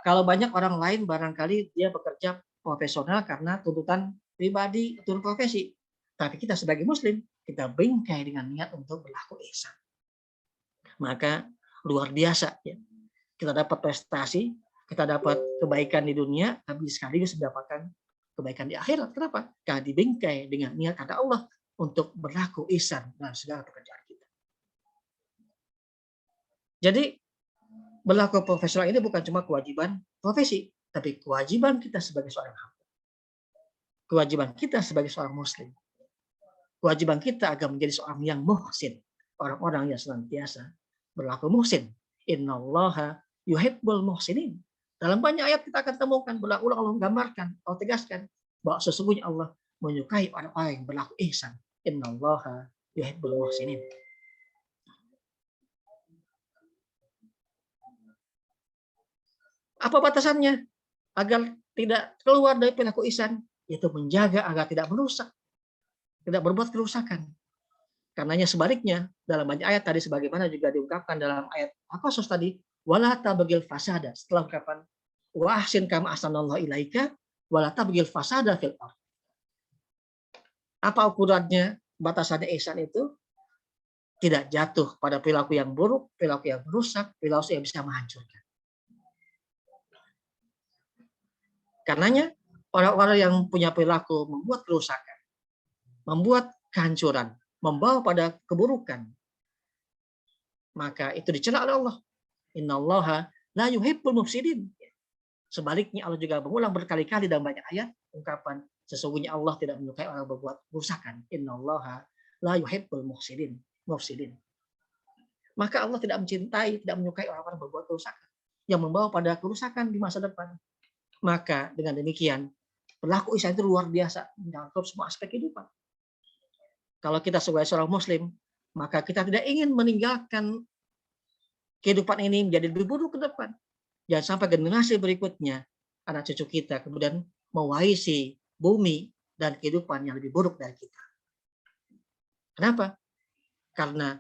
Kalau banyak orang lain barangkali dia bekerja profesional karena tuntutan pribadi, tuntutan profesi. Tapi kita sebagai muslim, kita bingkai dengan niat untuk berlaku ihsan. Maka luar biasa, ya. Kita dapat prestasi, kita dapat kebaikan di dunia, tapi sekaligus mendapatkan kebaikan di akhirat. Kenapa? Karena dibingkai dengan niat kata Allah untuk berlaku ihsan dalam segala pekerjaan kita. Jadi berlaku profesional ini bukan cuma kewajiban profesi, tapi kewajiban kita sebagai seorang hamba. Kewajiban kita sebagai seorang muslim. Kewajiban kita agar menjadi seorang yang muhsin. Orang-orang yang senantiasa berlaku muhsin. Innallaha yuhibbul muhsinin. Dalam banyak ayat kita akan temukan, berulang-ulang Allah menggambarkan, Allah tegaskan bahwa sesungguhnya Allah menyukai orang-orang yang berlaku ihsan. Innallaha yuhibbul muhsinin. Apa batasannya? Agar tidak keluar dari perilaku ihsan, yaitu menjaga agar tidak merusak, tidak berbuat kerusakan. Karenanya sebaliknya, dalam banyak ayat tadi sebagaimana juga diungkapkan dalam ayat Al-Qasas tadi, wala tabghil fasada, setelah ungkapan wa ahsin kama ahsanallahu ilaika wala tabghil fasada fil ardh. Apa ukurannya batasannya ihsan itu? Tidak jatuh pada perilaku yang buruk, perilaku yang merusak, perilaku yang bisa menghancurkan. Karenanya orang-orang yang punya perilaku membuat kerusakan, membuat kehancuran, membawa pada keburukan, maka itu dicela oleh Allah. Innallaha la yuhibbul mufsidin. Sebaliknya Allah juga mengulang berkali-kali dalam banyak ayat ungkapan sesungguhnya Allah tidak menyukai orang berbuat kerusakan. Innallaha la yuhibbul mufsidin. Maka Allah tidak mencintai, tidak menyukai orang-orang berbuat kerusakan yang membawa pada kerusakan di masa depan. Maka dengan demikian perilaku ihsan itu luar biasa mencakup semua aspek kehidupan. Kalau kita sebagai seorang muslim, maka kita tidak ingin meninggalkan kehidupan ini menjadi lebih buruk ke depan. Jangan sampai generasi berikutnya, anak cucu kita kemudian mewarisi bumi dan kehidupan yang lebih buruk dari kita. Kenapa? Karena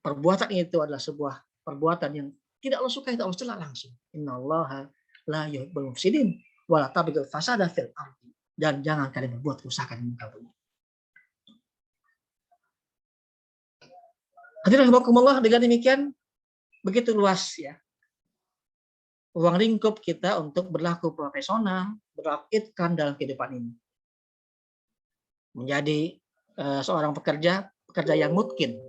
perbuatan itu adalah sebuah perbuatan yang tidak Allah sukai, tidak Allah cela langsung. Innallaha la yuhibbul mufsidin wa la tabghil fasada fil ardi. Dan jangan kalian berbuat kerusakan di muka bumi. Hadirin rahimakumullah, dengan demikian begitu luas ya ruang lingkup kita untuk berlaku profesional, berlaku itqan dalam kehidupan ini. Menjadi seorang pekerja yang mungkin.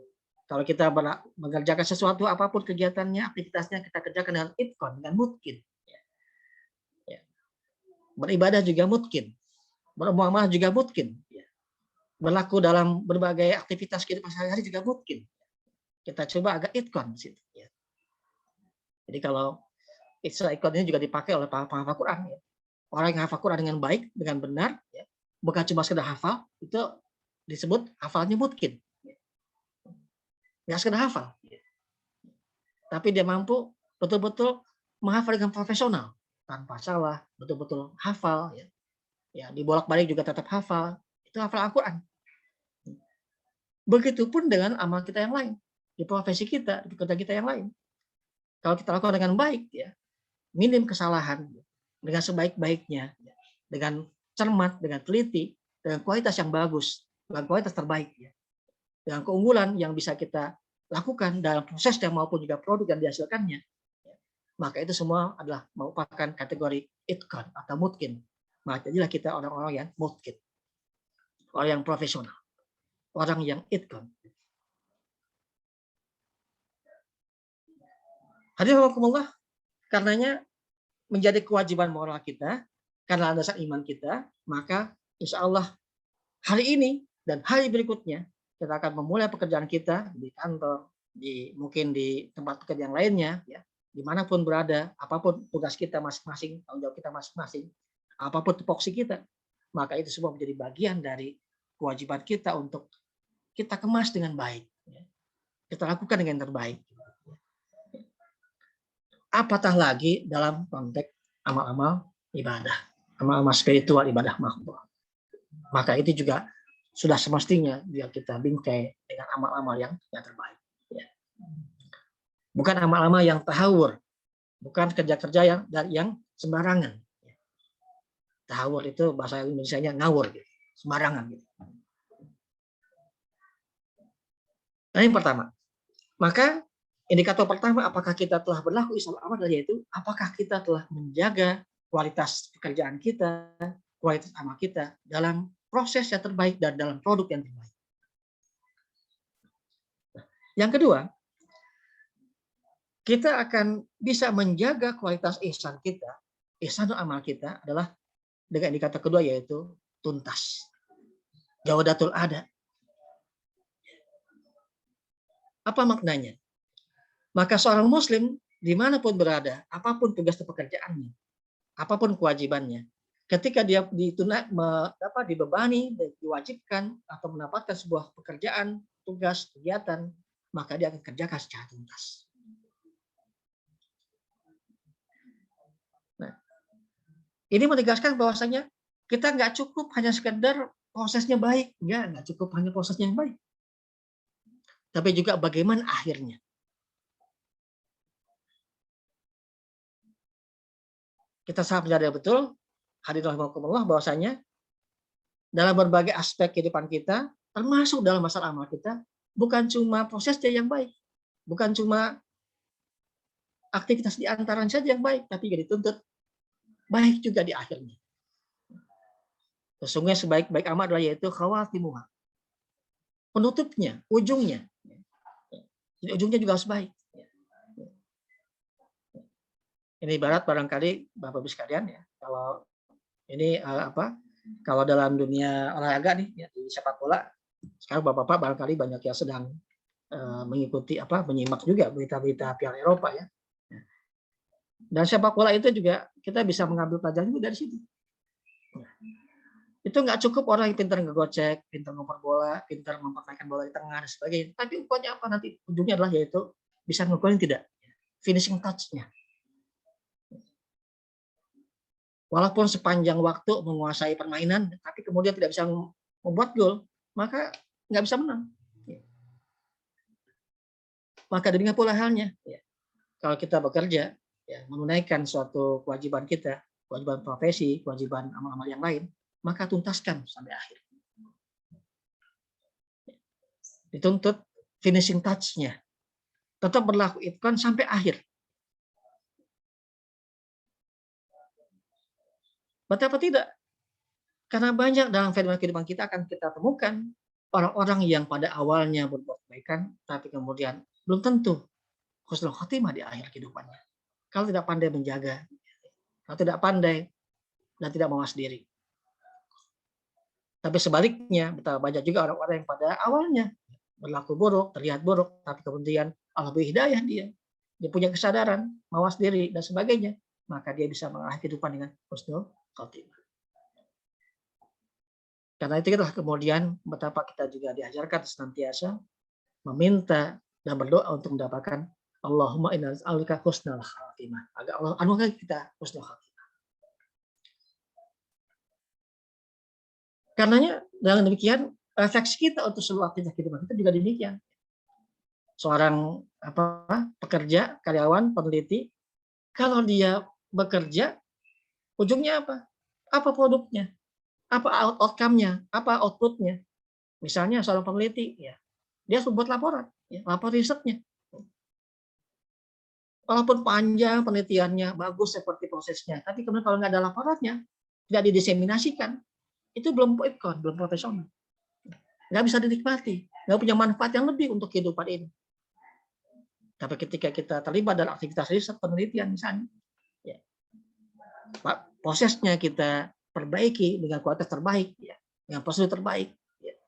Kalau kita mengerjakan sesuatu apapun kegiatannya, aktivitasnya kita kerjakan dengan itqan, dengan mungkin. Ya. Beribadah juga mungkin. Bermuamalah juga mungkin. Ya. Berlaku dalam berbagai aktivitas kehidupan sehari-hari juga mungkin. Kita coba agak itqan di situ. Ya. Jadi kalau istilah itqan ini juga dipakai oleh para penghafal Quran. Ya. Orang yang hafal Quran dengan baik, dengan benar, ya, bukan cuma sekedar hafal, itu disebut hafalnya mungkin. Nggak sekedar hafal. Ya. Tapi dia mampu betul-betul menghafal dengan profesional. Tanpa salah, betul-betul hafal. Ya. Ya, dibolak-balik juga tetap hafal. Itu hafal Al-Quran. Begitupun dengan amal kita yang lain. di profesi kita, di pekerjaan kita yang lain. Kalau kita lakukan dengan baik, ya, minim kesalahan, dengan sebaik-baiknya, dengan cermat, dengan teliti, dengan kualitas yang bagus, dengan kualitas terbaik, ya, dengan keunggulan yang bisa kita lakukan dalam prosesnya maupun juga produk yang dihasilkannya, ya, maka itu semua adalah merupakan kategori itqan atau mutkin. Maka jadilah kita orang-orang yang mutkin, orang yang profesional, orang yang itqan. Hadirin rahimakumullah, karenanya menjadi kewajiban moral kita karena landasan iman kita, maka insya Allah hari ini dan hari berikutnya kita akan memulai pekerjaan kita di kantor, mungkin di tempat pekerjaan lainnya, ya, dimanapun berada, apapun tugas kita masing-masing, tanggung jawab kita masing-masing, apapun tupoksi kita, maka itu semua menjadi bagian dari kewajiban kita untuk kita kemas dengan baik, ya. Kita lakukan dengan terbaik. Apatah lagi dalam konteks amal-amal ibadah, amal-amal spiritual, ibadah makhluk. Maka itu juga sudah semestinya biar kita bingkai dengan amal-amal yang terbaik. Ya. Bukan amal-amal yang tahawur, bukan kerja-kerja yang sembarangan. Tahawur itu bahasa Indonesianya ngawur, gitu. Sembarangan. Gitu. Nah, yang pertama. Maka indikator pertama, apakah kita telah berlaku Islam amal, yaitu apakah kita telah menjaga kualitas pekerjaan kita, kualitas amal kita dalam proses yang terbaik dan dalam produk yang terbaik. Yang kedua, kita akan bisa menjaga kualitas ihsan kita, ihsan amal kita adalah dengan indikator kedua, yaitu tuntas. Jawadatul ada. Apa maknanya? Maka seorang muslim dimanapun berada, apapun tugas pekerjaannya, apapun kewajibannya, ketika dia dibebani, diwajibkan atau mendapatkan sebuah pekerjaan, tugas, kegiatan, maka dia akan kerjakan secara tuntas. Nah, ini menegaskan bahwasanya kita nggak cukup hanya sekedar prosesnya baik, nggak cukup hanya prosesnya yang baik, tapi juga bagaimana akhirnya. Kita sangat menyadari betul, hadirin rahimakumullah, bahwasanya dalam berbagai aspek kehidupan kita, termasuk dalam masalah amal kita, bukan cuma prosesnya yang baik, bukan cuma aktivitas di antaranya saja yang baik, tapi juga dituntut baik juga di akhirnya. Sesungguhnya sebaik-baik amal adalah yaitu khawatimuha. Penutupnya, ujungnya. Jadi ujungnya juga harus baik. Ini ibarat barangkali Bapak Ibu sekalian, ya, kalau ini kalau dalam dunia olahraga nih, ya, di sepak bola, sekarang Bapak-bapak barangkali banyak yang sedang mengikuti menyimak juga berita-berita Piala Eropa, ya. Dan sepak bola itu juga kita bisa mengambil pelajaran juga dari situ. Itu nggak cukup orang yang pintar ngegocek, pintar ngoper bola, pintar mempertahankan bola di tengah dan sebagainya. Tapi ukurnya apa nanti? Ujungnya adalah yaitu bisa ngegolin tidak, finishing touch-nya. Walaupun sepanjang waktu menguasai permainan, tapi kemudian tidak bisa membuat gol, maka nggak bisa menang. Maka demikian pula halnya, ya. Kalau kita bekerja, ya, menunaikan suatu kewajiban kita, kewajiban profesi, kewajiban amal-amal yang lain, maka tuntaskan sampai akhir. Dituntut finishing touch-nya. Tetap berlaku itqan sampai akhir. Betapa tidak? Karena banyak dalam fenomena kehidupan kita akan kita temukan orang-orang yang pada awalnya berbuat kebaikan, tapi kemudian belum tentu husnul khotimah di akhir kehidupannya. Kalau tidak pandai menjaga, kalau tidak pandai dan tidak mawas diri. Tapi sebaliknya, betapa banyak juga orang-orang yang pada awalnya berlaku buruk, terlihat buruk, tapi kemudian Allah beri hidayah dia. Dia punya kesadaran, mawas diri, dan sebagainya. Maka dia bisa mengakhiri kehidupan dengan husnul khotimah. Karena itu itulah kemudian betapa kita juga diajarkan senantiasa meminta dan berdoa untuk mendapatkan Allahumma inna nas'aluka husnal khatimah. Agar Allah anugerahkan kita husnul khatimah. Karenanya dengan demikian refleksi kita untuk seluruh aktivitas kehidupan kita juga demikian. seorang pekerja, karyawan, peneliti, kalau dia bekerja, ujungnya apa? Apa produknya? Apa outcome-nya? Apa output-nya? Misalnya seorang peneliti, ya, dia harus membuat laporan, ya, lapor risetnya. Walaupun panjang penelitiannya, bagus seperti prosesnya, tapi kemudian kalau nggak ada laporannya, tidak didiseminasikan, itu belum quick-count, belum profesional. Nggak bisa dinikmati, nggak punya manfaat yang lebih untuk kehidupan ini. Tapi ketika kita terlibat dalam aktivitas riset penelitian misalnya, ya, prosesnya kita perbaiki dengan kualitas terbaik, ya, dengan prosedur terbaik, ya,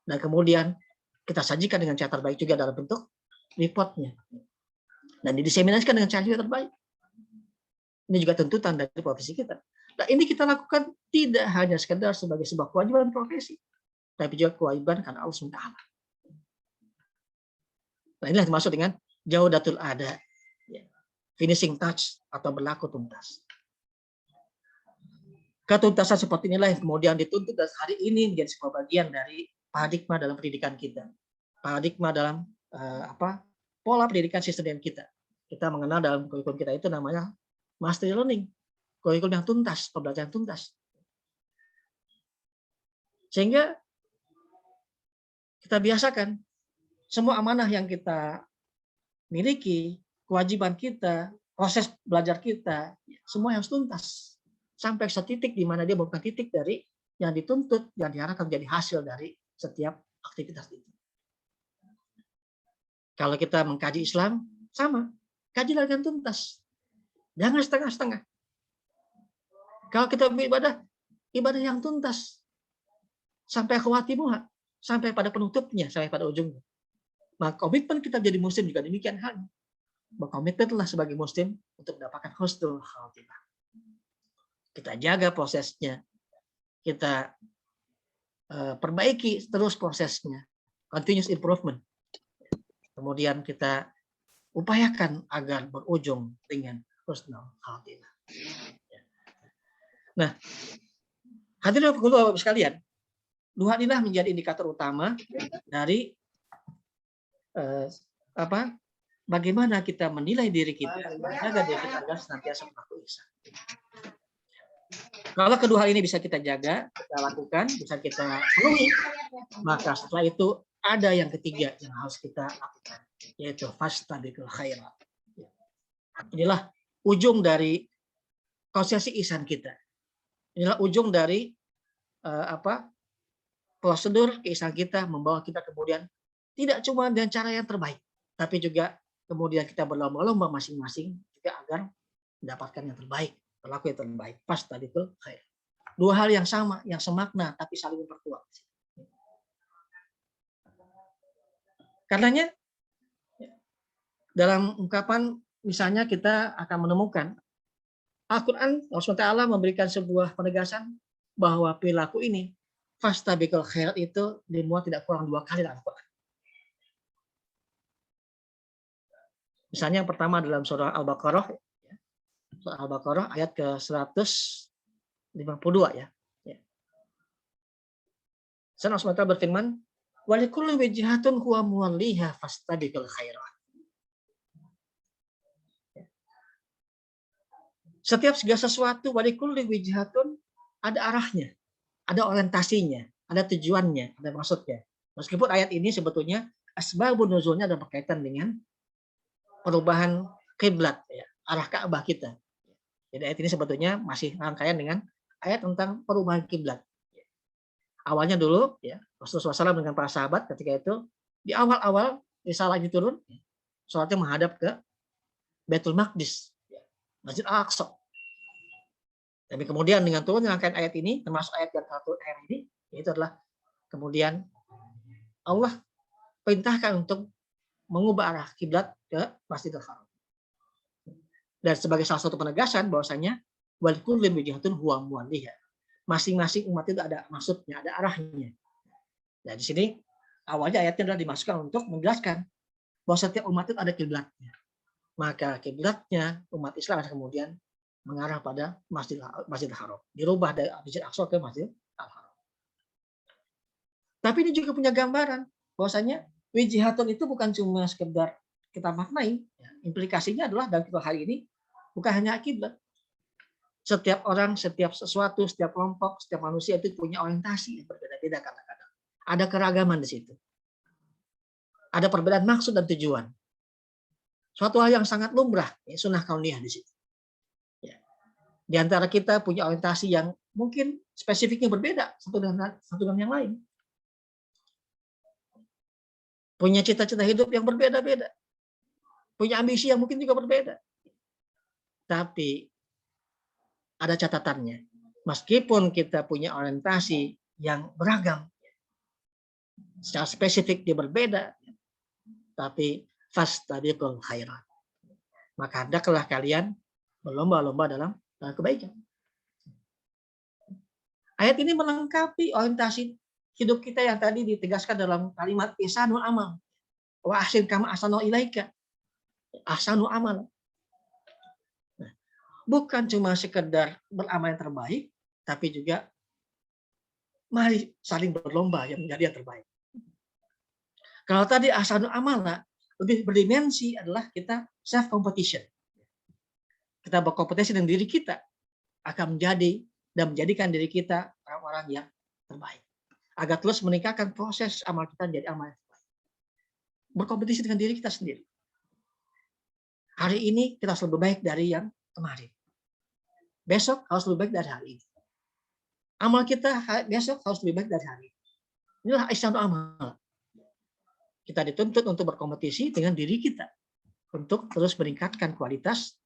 dan kemudian kita sajikan dengan cara terbaik juga dalam bentuk reportnya, dan didiseminasikan dengan cara yang terbaik. Ini juga tuntutan dari profesi kita. Nah, ini kita lakukan tidak hanya sekedar sebagai sebuah kewajiban profesi, tapi juga kewajiban karena Allah SWT. Nah, inilah dimaksud dengan jaudatul ada, ya, finishing touch atau berlaku tuntas. Ketuntasan seperti inilah yang kemudian dituntut dan hari ini menjadi sebuah bagian dari paradigma dalam pendidikan kita, paradigma dalam pola pendidikan sistem kita. Kita mengenal dalam kurikulum kita itu namanya mastery learning, kurikulum yang tuntas, pembelajaran tuntas. Sehingga kita biasakan semua amanah yang kita miliki, kewajiban kita, proses belajar kita, semua yang tuntas. Sampai setitik di mana dia bukan titik dari yang dituntut, yang diharapkan menjadi hasil dari setiap aktivitas itu. Kalau kita mengkaji Islam, sama. Kajilah dengan tuntas. Jangan setengah-setengah. Kalau kita beribadah, ibadah yang tuntas. Sampai khawatimuha, sampai pada penutupnya, sampai pada ujungnya. Maka komitmen kita menjadi muslim juga demikian halnya. Berkomitmenlah sebagai muslim untuk mendapatkan husnul khatimah. Kita jaga prosesnya, kita perbaiki terus prosesnya, continuous improvement. Kemudian kita upayakan agar berujung dengan husnul khatimah. Nah, hadirin Bapak sekalian, dua inilah menjadi indikator utama dari bagaimana kita menilai diri kita, menjaga diri kita agar senantiasa berlaku ihsan. Kalau kedua hal ini bisa kita jaga, kita lakukan, bisa kita penuhi, maka setelah itu ada yang ketiga yang harus kita lakukan, yaitu fastabiqul khairat. Inilah ujung dari prosesi ihsan kita. Inilah ujung dari prosedur keihsanan kita, membawa kita kemudian tidak cuma dengan cara yang terbaik, tapi juga kemudian kita berlomba-lomba masing-masing juga agar mendapatkan yang terbaik, berlaku yang terbaik. Pas tadi itu dua hal yang sama, yang semakna, tapi saling memperkuat. Karenanya dalam ungkapan misalnya kita akan menemukan Al-Quran, Allah SWT memberikan sebuah penegasan bahwa perilaku ini fastabiqul khairat itu dimuat tidak kurang 2 kali dalam Al-Quran. Misalnya yang pertama dalam surah Al-Baqarah, ayat ke-152 ya. Allah SWT berfirman, walikulli wijhatun huwa muwalliha fastabiqul khairat. Setiap segala sesuatu walikulli wijhatun ada arahnya, ada orientasinya, ada tujuannya, ada maksudnya. Meskipun ayat ini sebetulnya asbabun nuzulnya ada berkaitan dengan perubahan kiblat, ya, arah Ka'bah kita. Jadi ayat ini sebetulnya masih rangkaian dengan ayat tentang perubahan kiblat. Awalnya dulu, ya, Rasulullah SAW dengan para sahabat ketika itu di awal-awal risalah itu turun, sholatnya menghadap ke Baitul Maqdis, Masjid Al-Aqsa. Tapi kemudian dengan turun rangkaian ayat ini, termasuk ayat yang satu ayat ini, itu adalah kemudian Allah perintahkan untuk mengubah arah kiblat ke Masjidil Haram. Dan sebagai salah satu penegasan bahwasanya walikulli wijhatun huwa muwalliha. Masing-masing umat itu ada maksudnya, ada arahnya. Nah, di sini awalnya ayatnya adalah dimasukkan untuk menjelaskan bahwa setiap umat itu ada kiblatnya. Maka kiblatnya umat Islam kemudian mengarah pada Masjidil Haram. Dirubah dari Masjid Aqsa ke Masjid Al-Haram. Tapi ini juga punya gambaran bahwasanya Wijihatun itu bukan cuma sekedar kita maknai, ya. Implikasinya adalah dalam kita hari ini bukan hanya kiblat. Setiap orang, setiap sesuatu, setiap kelompok, setiap manusia itu punya orientasi yang berbeda-beda kadang-kadang. Ada keragaman di situ. Ada perbedaan maksud dan tujuan. Suatu hal yang sangat lumrah, ya, sunnah kauniyah di situ. Ya. Di antara kita punya orientasi yang mungkin spesifiknya berbeda satu dengan yang lain. Punya cita-cita hidup yang berbeda-beda. Punya ambisi yang mungkin juga berbeda. Tapi ada catatannya. Meskipun kita punya orientasi yang beragam, secara spesifik dia berbeda, tapi fastabiqul khairat. Maka hendaklah kalian berlomba-lomba dalam kebaikan. Ayat ini melengkapi orientasi hidup kita yang tadi ditegaskan dalam kalimat ihsanul amal. Wa ahsin kama ahsanu ilaika. Ahsanu amal. Nah, bukan cuma sekedar beramal yang terbaik, tapi juga mari saling berlomba yang menjadi yang terbaik. Kalau tadi ahsanu amal lebih berdimensi adalah kita self competition. Kita berkompetisi dengan diri kita akan menjadi dan menjadikan diri kita orang-orang yang terbaik. Agar terus meningkatkan proses amal kita menjadi amal yang terbaik. Berkompetisi dengan diri kita sendiri. Hari ini kita harus lebih baik dari yang kemarin. Besok harus lebih baik dari hari ini. Amal kita besok harus lebih baik dari hari ini. Inilah ihsanul amal. Kita dituntut untuk berkompetisi dengan diri kita. Untuk terus meningkatkan kualitas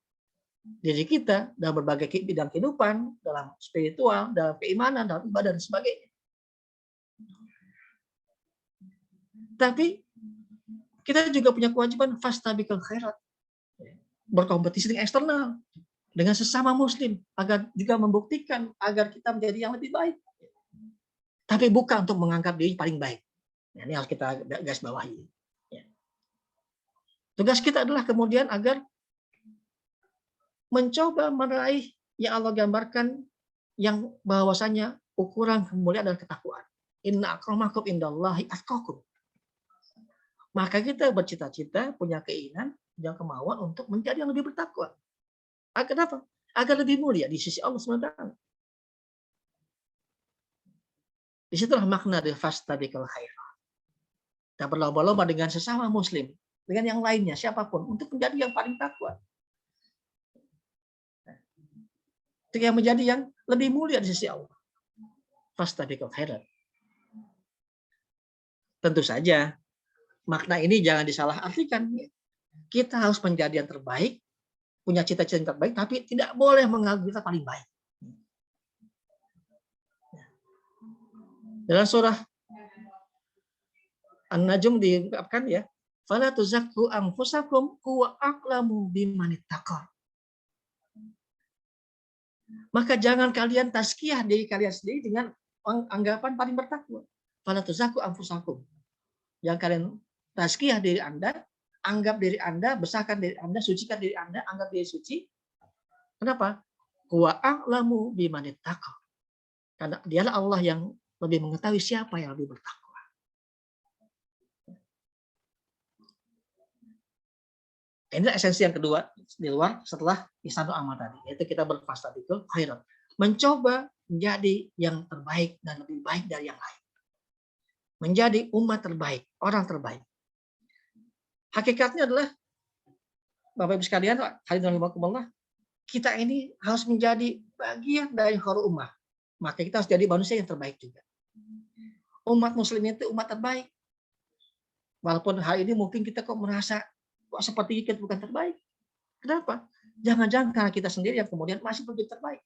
diri kita dalam berbagai bidang kehidupan, dalam spiritual, dalam keimanan, dalam ibadah, dan sebagainya. Tapi kita juga punya kewajiban fastabiqul khairat. Berkompetisi dengan eksternal, dengan sesama muslim, agar juga membuktikan agar kita menjadi yang lebih baik. Tapi bukan untuk menganggap diri paling baik. Nah, ini harus kita garis bawahi. Tugas kita adalah kemudian agar mencoba meraih yang Allah gambarkan, yang bahwasanya ukuran kemuliaan adalah ketakwaan. Inna akramakum indallahi atqakum. Maka kita bercita-cita, punya keinginan, punya kemauan untuk menjadi yang lebih bertakwa. Agar apa? Agar lebih mulia di sisi Allah SWT. Disitulah makna dari fastabiqul khairat. Kita berlomba-lomba dengan sesama muslim, dengan yang lainnya, siapapun, untuk menjadi yang paling takwa. Itu yang menjadi yang lebih mulia di sisi Allah. Fastabiqul khairat. Tentu saja, makna ini jangan disalahartikan. Kita harus menjadi yang terbaik, punya cita-cita yang terbaik, tapi tidak boleh menganggap kita paling baik. Dalam surah An-Najm diungkapkan ya, fala tuzakku anfusakum huwa a'lamu bimanittaqal. Maka jangan kalian tazkiyah diri kalian sendiri dengan anggapan paling bertakwa. Fala tuzakku anfusakum. Jangan kalian tazkiyah diri Anda, anggap diri Anda, besarkan diri Anda, sucikan diri Anda, anggap diri suci. Kenapa? Huwa a'lamu bimanittaqal. Karena dialah Allah yang lebih mengetahui siapa yang lebih bertakwa. Ini esensi yang kedua di luar setelah ihsanul amal tadi, yaitu kita berfastabiqul khairat, mencoba menjadi yang terbaik dan lebih baik dari yang lain, menjadi umat terbaik, orang terbaik. Hakikatnya adalah Bapak Ibu sekalian, kita ini harus menjadi bagian dari khairul ummah, maka kita harus jadi manusia yang terbaik juga. Umat muslim itu umat terbaik, walaupun hari ini mungkin kita kok merasa kok seperti kita bukan terbaik. Kenapa? Jangan-jangan karena kita sendiri yang kemudian masih belum terbaik.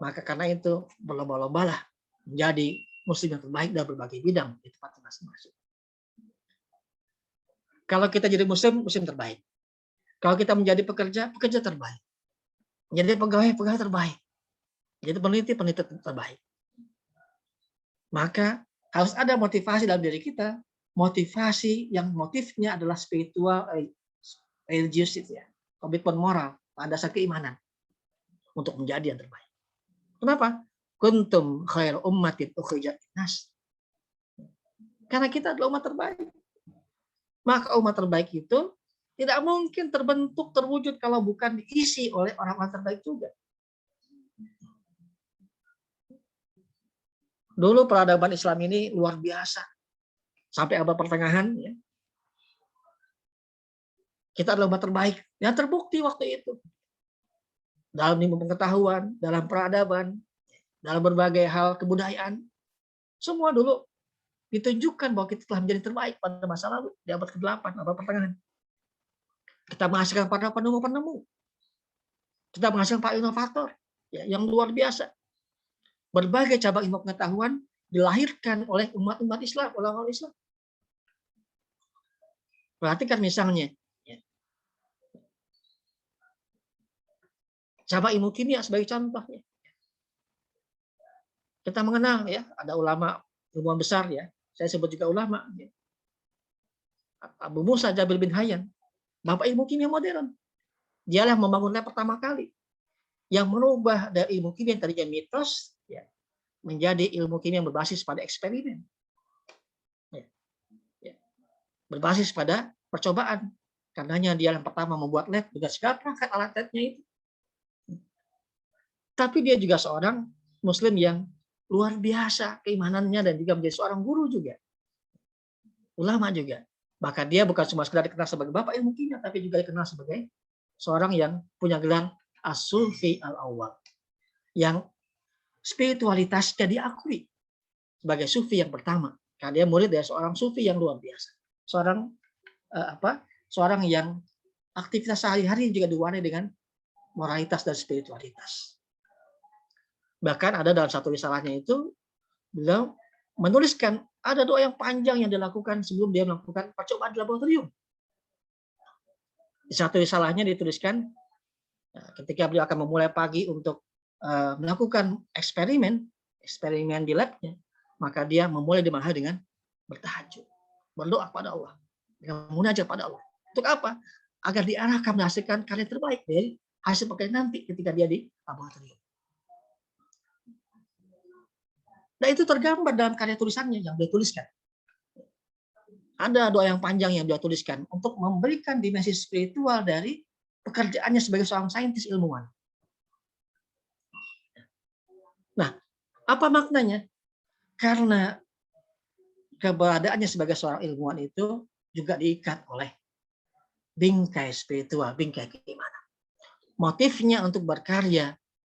Maka karena itu berlomba-lombalah menjadi muslim yang terbaik dalam berbagai bidang di tempat masing-masing. Kalau kita jadi muslim terbaik. Kalau kita menjadi pekerja terbaik. Menjadi pegawai terbaik. Jadi peneliti terbaik. Maka harus ada motivasi dalam diri kita. Motivasi yang motifnya adalah spiritual, religius itu ya, komitmen moral, pada dasar keimanan untuk menjadi yang terbaik. Kenapa? Kuntum khair ummatin ukhrijat linnas. Karena kita adalah umat terbaik. Maka umat terbaik itu tidak mungkin terbentuk, terwujud kalau bukan diisi oleh orang-orang terbaik juga. Dulu peradaban Islam ini luar biasa. Sampai abad pertengahan, ya, kita adalah umat terbaik. Yang terbukti waktu itu. Dalam ilmu pengetahuan, dalam peradaban, dalam berbagai hal kebudayaan. Semua dulu ditunjukkan bahwa kita telah menjadi terbaik pada masa lalu. Di abad ke-8, abad pertengahan. Kita menghasilkan para penemu-penemu. Kita menghasilkan para inovator, ya, yang luar biasa. Berbagai cabang ilmu pengetahuan dilahirkan oleh umat-umat Islam, ulama Islam. Perhatikan misalnya, ya, cabang ilmu kimia sebagai contoh. Ya. Kita mengenal, ya, ada ulama ilmuwan besar, ya. Saya sebut juga ulama. Ya. Abu Musa Jabir bin Hayyan, bapak ilmu kimia modern. Dialah membangun lab pertama kali yang merubah dari ilmu kimia yang tadinya mitos, ya, menjadi ilmu kimia yang berbasis pada eksperimen, ya, ya, berbasis pada percobaan. Karenanya dia yang pertama membuat lab dengan segala perangkat alat labnya itu. Tapi dia juga seorang Muslim yang luar biasa keimanannya dan juga menjadi seorang guru juga, ulama juga. Bahkan dia bukan cuma sekedar dikenal sebagai bapak ilmu kimia, tapi juga dikenal sebagai seorang yang punya gelar As-Sufi Al-Awwal, yang spiritualitasnya diakui sebagai sufi yang pertama. Karena dia murid dari seorang sufi yang luar biasa. Seorang yang aktivitas sehari-hari juga diwarnai dengan moralitas dan spiritualitas. Bahkan ada dalam satu risalahnya itu, beliau menuliskan ada doa yang panjang yang dilakukan sebelum dia melakukan percobaan di laboratorium. Di satu risalahnya dituliskan, ketika beliau akan memulai pagi untuk melakukan eksperimen di labnya, maka dia memulai di malam dengan bertahajud, berdoa kepada Allah, dengan munajat pada Allah. Untuk apa? Agar diarahkan menghasilkan karya terbaik dari hasil pekerjaan nanti ketika dia di laboratorium. Nah, itu tergambar dalam karya tulisannya yang beliau tuliskan. Ada doa yang panjang yang beliau tuliskan untuk memberikan dimensi spiritual dari pekerjaannya sebagai seorang saintis ilmuwan. Nah, apa maknanya? Karena keberadaannya sebagai seorang ilmuwan itu juga diikat oleh bingkai spiritual, bingkai keimanan. Motifnya untuk berkarya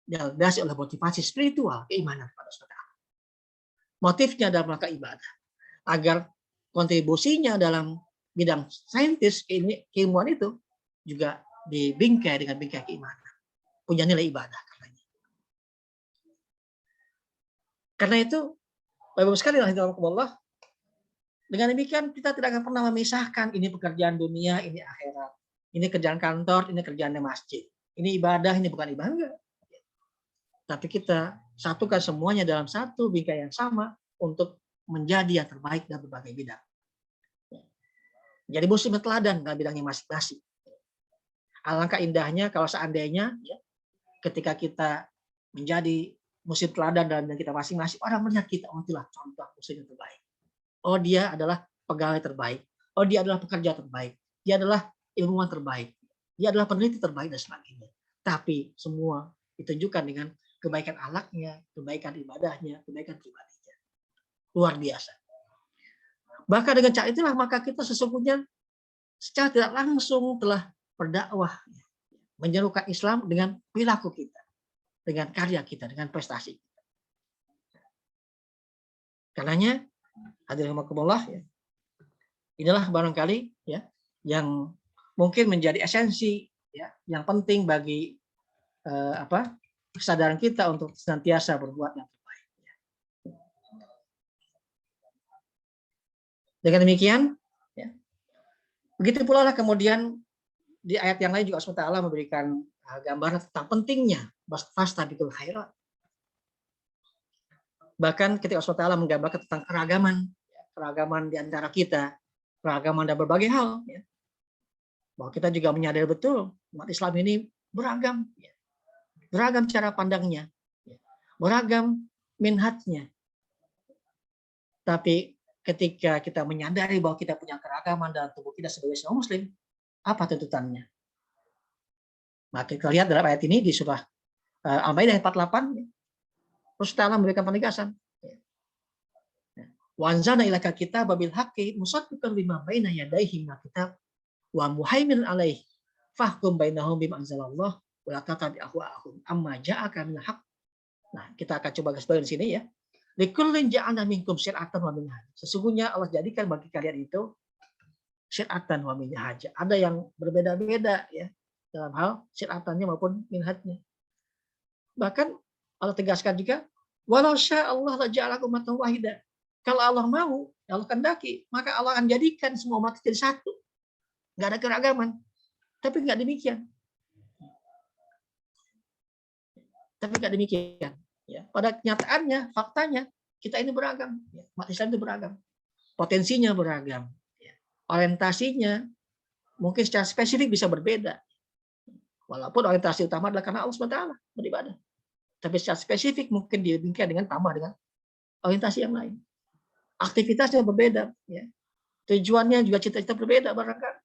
dilandasi oleh motivasi spiritual, keimanan pada saudara. Motifnya dalam rangka ibadah, agar kontribusinya dalam bidang saintis keilmuan itu juga dibingkai dengan bingkai keimanan, punya nilai ibadah. Karena itu, Bapak-Ibu sekalian, Allah, dengan demikian kita tidak akan pernah memisahkan ini pekerjaan dunia, ini akhirat, ini kerjaan kantor, ini kerjaan masjid, ini ibadah, ini bukan ibadah. Tapi kita satukan semuanya dalam satu bingkai yang sama untuk menjadi yang terbaik dalam berbagai bidang. Jadi muslim teladan dalam bidangnya masing-masing. Alangkah indahnya kalau seandainya, ya, ketika kita menjadi muslim teladan dalam bidang kita masing-masing, orang melihat kita, oh itulah contoh muslim yang terbaik. Oh dia adalah pegawai terbaik. Oh dia adalah pekerja terbaik. Dia adalah ilmuwan terbaik. Dia adalah peneliti terbaik dan sebagainya. Tapi semua ditunjukkan dengan kebaikan akhlaknya, kebaikan ibadahnya, kebaikan pribadinya. Luar biasa. Bahkan dengan cara itulah maka kita sesungguhnya secara tidak langsung telah berdakwah, menyerukan Islam dengan perilaku kita, dengan karya kita, dengan prestasi kita. Karenanya, hadirin rahimakumullah, ya, inilah barangkali, ya, yang mungkin menjadi esensi, ya, yang penting bagi kesadaran kita untuk senantiasa berbuat yang terbaik. Dengan demikian, ya, begitu pula lah kemudian di ayat yang lain juga Allah SWT memberikan gambaran tentang pentingnya fastabiqul khairat. Bahkan ketika Allah SWT menggambarkan tentang keragaman di antara kita, keragaman dalam berbagai hal, ya, bahwa kita juga menyadari betul umat Islam ini beragam, ya, beragam cara pandangnya, ya, beragam minhatnya. Tapi ketika kita menyadari bahwa kita punya keragaman dalam tubuh kita sebagai seorang muslim, apa tuntutannya? Maka kita lihat dalam ayat ini di surah Al-Maidah 48, terus Ta'ala memberikan penegasan. Wa anzalna ilaka kitaba bil haqqi musaddiqan lima baina yadayhi minal kitab wa muhaiminan alaihi fahkum bainahum bima anzalallah wa la tattabi' ahwa'ahum amma ja'aka minal haqq. Nah, kita akan coba garis bawah di sini ya. Likullin ja'alna minkum syir'atan wa minhaj. Sesungguhnya Allah jadikan bagi kalian itu syir'atan wa minhaj. Ada yang berbeda-beda ya dalam hal syir'atannya maupun minhajnya. Bahkan Allah tegaskan juga, walau sya Allah la ja'alakum ummatan wahidah. Kalau Allah mau, Allah kehendaki, maka Allah akan jadikan semua umat jadi satu. Nggak ada keragaman. Tapi nggak demikian. Ya, pada kenyataannya, faktanya, kita ini beragam. Ya, umat Islam itu beragam. Potensinya beragam. Ya, orientasinya mungkin secara spesifik bisa berbeda. Walaupun orientasi utama adalah karena Allah SWT beribadah. Tapi secara spesifik mungkin dibingkai dengan tambah dengan orientasi yang lain. Aktivitasnya berbeda. Ya. Tujuannya juga cita-cita berbeda barangkali.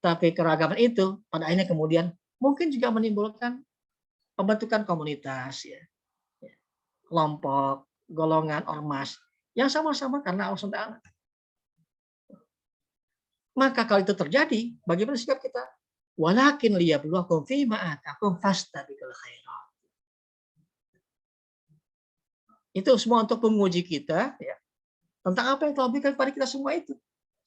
Tapi keragaman itu pada akhirnya kemudian mungkin juga menimbulkan pembentukan komunitas, ya. Kelompok, golongan, ormas yang sama-sama karena Allah SWT. Maka kalau itu terjadi, bagaimana sikap kita? Walakin liyabluwakum fima atakum fastabiqul khairat. Itu semua untuk menguji kita ya, tentang apa yang telah berikan kepada kita semua itu.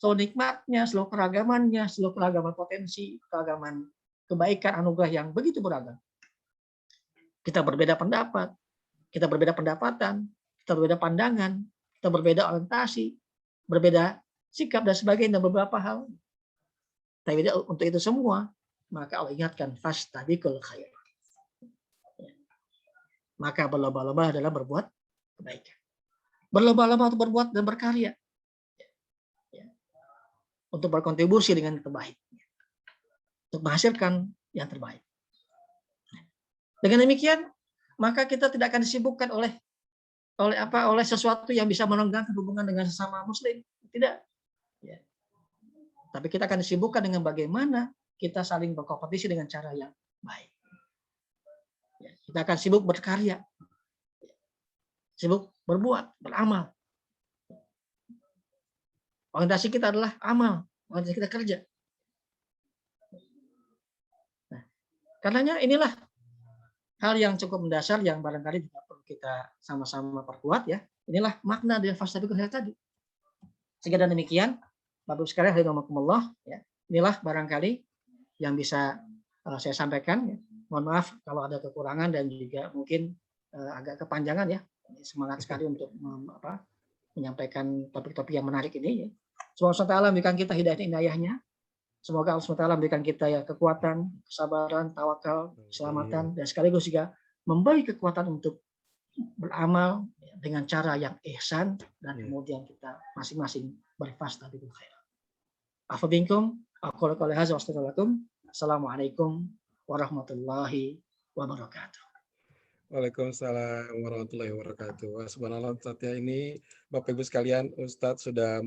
Seluruh nikmatnya, seluruh keragamannya, seluruh keragaman potensi, keragaman kebaikan, anugerah yang begitu beragam. Kita berbeda pendapat, kita berbeda pendapatan, kita berbeda pandangan, kita berbeda orientasi, berbeda sikap dan sebagainya dan beberapa hal. Tapi untuk itu semua, maka Allah ingatkan fastabiqul khairat. Maka berlomba-lomba dalam berbuat kebaikan. Berlomba-lomba untuk berbuat dan berkarya. Untuk berkontribusi dengan terbaik. Untuk menghasilkan yang terbaik. Dengan demikian, maka kita tidak akan disibukkan oleh sesuatu yang bisa merenggangkan hubungan dengan sesama muslim. Tidak. Ya. Tapi kita akan disibukkan dengan bagaimana kita saling berkompetisi dengan cara yang baik. Ya. Kita akan sibuk berkarya. Sibuk berbuat, beramal. Orientasi kita adalah amal. Orientasi kita kerja. Nah, karenanya inilah hal yang cukup mendasar yang barangkali juga perlu kita sama-sama perkuat ya. Inilah makna dari fastabiqul khairat tadi. Sehingga dan demikian, Bapak Ibu sekalian rahimakumullah ya. Inilah barangkali yang bisa saya sampaikan ya. Mohon maaf kalau ada kekurangan dan juga mungkin agak kepanjangan ya. Semangat sekali untuk menyampaikan topik-topik yang menarik ini ya. Semoga Allah memberikan kita hidayah inayahnya. Semoga Allah SWT memberikan kita ya kekuatan, kesabaran, tawakal, keselamatan, dan sekaligus juga memberi kekuatan untuk beramal dengan cara yang ihsan dan kemudian kita masing-masing berfastabiqul khairat. Afa binkum, aku qouli hadza wa astaghfirullakum. Assalamualaikum warahmatullahi wabarakatuh. Waalaikumsalam warahmatullahi wabarakatuh. Wah, subhanallah Ustaz ya, ini Bapak Ibu sekalian, Ustaz sudah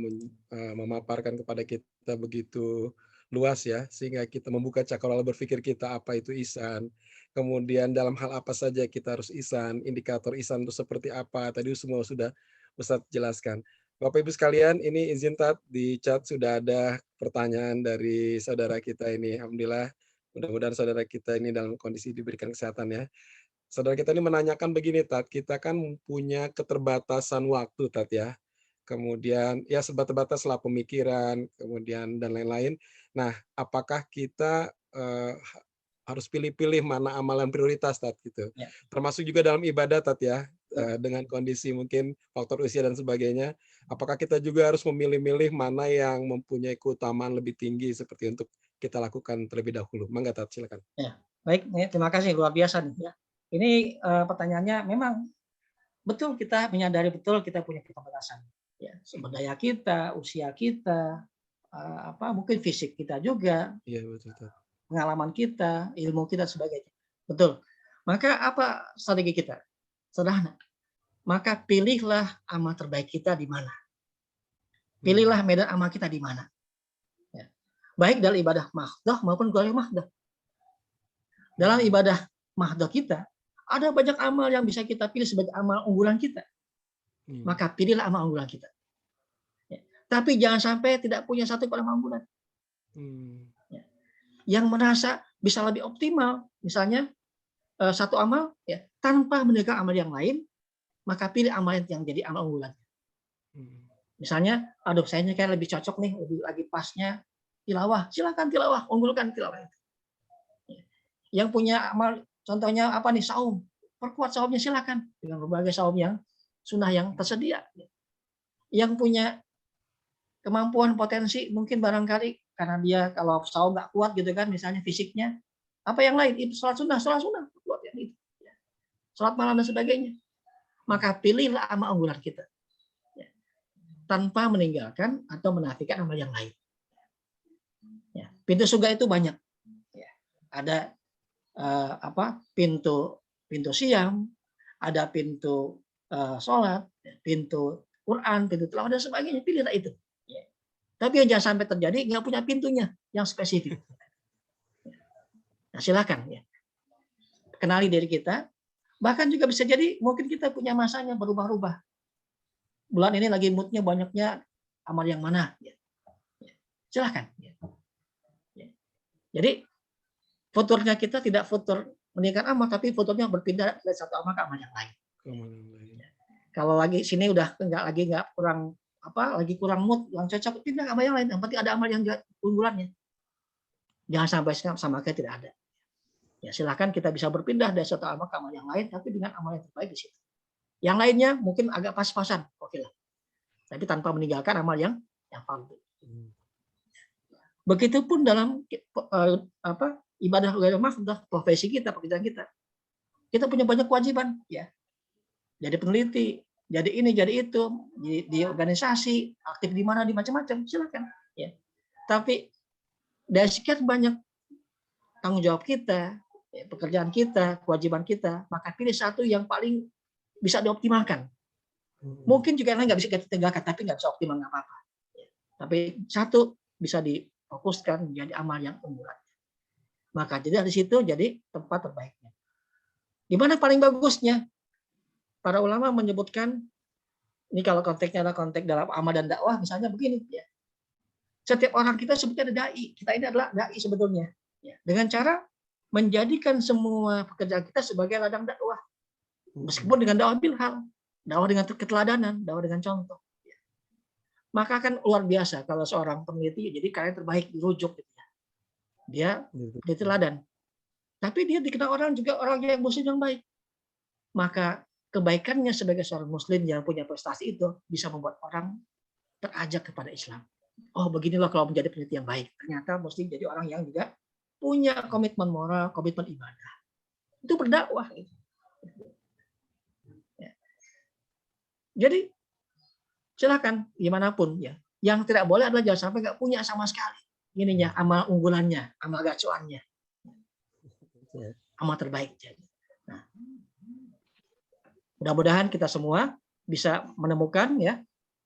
memaparkan kepada kita begitu luas ya, sehingga kita membuka cakrawala berpikir kita apa itu ihsan. Kemudian dalam hal apa saja kita harus ihsan, indikator ihsan itu seperti apa, tadi semua sudah Ustaz jelaskan. Bapak Ibu sekalian, ini izin Tat, di chat sudah ada pertanyaan dari saudara kita ini. Alhamdulillah, mudah-mudahan saudara kita ini dalam kondisi diberikan kesehatan ya. Saudara kita ini menanyakan begini, Tat, kita kan punya keterbatasan waktu, Tat ya. Kemudian ya sebatas-bataslah pemikiran, kemudian dan lain-lain. Nah, apakah kita harus pilih-pilih mana amalan prioritas, Tat gitu. Ya. Termasuk juga dalam ibadah, Tat ya. Dengan kondisi mungkin faktor usia dan sebagainya, apakah kita juga harus memilih-milih mana yang mempunyai keutamaan lebih tinggi seperti untuk kita lakukan terlebih dahulu. Mangga, Tat, silakan. Ya, baik, terima kasih, luar biasa nih ya. Ini pertanyaannya memang betul, kita menyadari betul kita punya keterbatasan. Ya, sumber daya kita, usia kita, mungkin fisik kita juga, ya, betul. Pengalaman kita, ilmu kita, sebagainya. Betul. Maka apa strategi kita? Sederhana. Maka pilihlah amal terbaik kita di mana. Pilihlah medan amal kita di mana. Ya. Baik dalam ibadah mahdoh maupun ghairul mahdoh. Dalam ibadah mahdoh kita, ada banyak amal yang bisa kita pilih sebagai amal unggulan kita. Maka pilihlah amal unggulan kita. Ya. Tapi jangan sampai tidak punya satu amal unggulan. Ya. Yang merasa bisa lebih optimal, misalnya satu amal ya tanpa meninggalkan amal yang lain, maka pilih amal yang jadi amal unggulan. Misalnya, aduh saya kayak lebih cocok nih, lebih lagi pasnya tilawah, silakan tilawah, unggulkan tilawah itu. Yang punya amal, contohnya apa nih, saum, perkuat saumnya silakan dengan berbagai saum yang sunnah yang tersedia. Yang punya kemampuan potensi mungkin barangkali karena dia kalau saum nggak kuat gitu kan, misalnya fisiknya, apa yang lain itu sholat sunnah kuat yang itu, sholat malam dan sebagainya. Maka pilihlah amal unggulan kita tanpa meninggalkan atau menafikan amal yang lain. Ya, pintu surga itu banyak. Ya, ada pintu siam, ada pintu sholat, pintu Quran, pintu tilawah dan sebagainya. Pilihlah itu. Ya. Tapi yang jangan sampai terjadi nggak punya pintunya yang spesifik. Nah, silakan ya. Kenali diri kita. Bahkan juga bisa jadi mungkin kita punya masanya berubah-ubah. Bulan ini lagi moodnya banyaknya amal yang mana? Ya. Silahkan. Ya. Jadi futurnya kita tidak futur meningkatkan amal, tapi futurnya berpindah dari satu amal ke amal yang lain. Ya. Kalau lagi sini udah nggak kurang lagi kurang mood, yang cocok pindah ke amal yang lain. Yang penting ada amal yang unggulannya. Jangan sampai sama kayak tidak ada. Ya silahkan kita bisa berpindah dari satu amal ke amal yang lain, tapi dengan amal yang terbaik di situ. Yang lainnya mungkin agak pas-pasan, oke lah. Tapi tanpa meninggalkan amal yang fardu. Begitupun dalam ibadah ghairul mahdoh, profesi kita, pekerjaan kita. Kita punya banyak kewajiban, ya. Jadi peneliti, jadi ini, jadi itu, di organisasi, aktif di mana, di macam-macam, silakan. Ya. Tapi dari sekian banyak tanggung jawab kita, pekerjaan kita, kewajiban kita, maka pilih satu yang paling bisa dioptimalkan. Mungkin juga nggak bisa kita tegakkan, tapi nggak bisa optimal, nggak apa-apa. Tapi satu bisa difokuskan menjadi amal yang unggulan. Maka jadi di situ jadi tempat terbaiknya. Di mana paling bagusnya? Para ulama menyebutkan, ini kalau konteksnya adalah konteks dalam amal dan dakwah, misalnya begini, ya. Setiap orang kita sebetulnya ada dai. Kita ini adalah dai sebetulnya. Ya. Dengan cara menjadikan semua pekerjaan kita sebagai ladang dakwah. Meskipun dengan dakwah bilhal. Dakwah dengan keteladanan, dakwah dengan contoh. Maka kan luar biasa kalau seorang peneliti jadi karya terbaik dirujuk gitu ya. Dia teladan. Tapi dia dikenal orang juga orang yang muslim yang baik. Maka kebaikannya sebagai seorang muslim yang punya prestasi itu bisa membuat orang terajak kepada Islam. Oh, beginilah kalau menjadi peneliti yang baik. Ternyata muslim jadi orang yang juga punya komitmen moral, komitmen ibadah. Itu berdakwah. Jadi silakan dimanapun ya. Yang tidak boleh adalah jangan sampai nggak punya sama sekali. Ininya amal unggulannya, amal gacuannya, amal terbaik. Nah, mudah-mudahan kita semua bisa menemukan ya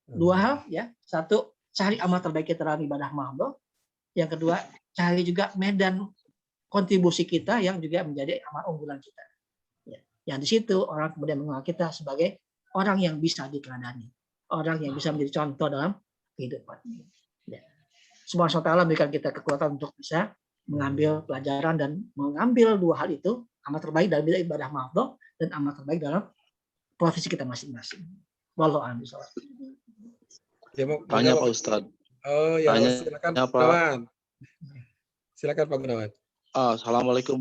dua hal ya. Satu, cari amal terbaik kita dalam ibadah mahdoh. Yang kedua, cari juga medan kontribusi kita yang juga menjadi amal unggulan kita. Ya. Yang di situ orang kemudian mengenal kita sebagai orang yang bisa diteladani, orang yang bisa menjadi contoh dalam kehidupan. Ya. Semoga Allah berikan kita kekuatan untuk bisa mengambil pelajaran dan mengambil dua hal itu, amal terbaik dalam ibadah mahdoh dan amal terbaik dalam profesi kita masing-masing. Wallahu a'lam bishawab. Tanya Pak Ustadz. Oh ya, silakan Pak Gunawan. Silakan Pak Gunawan. Assalamualaikum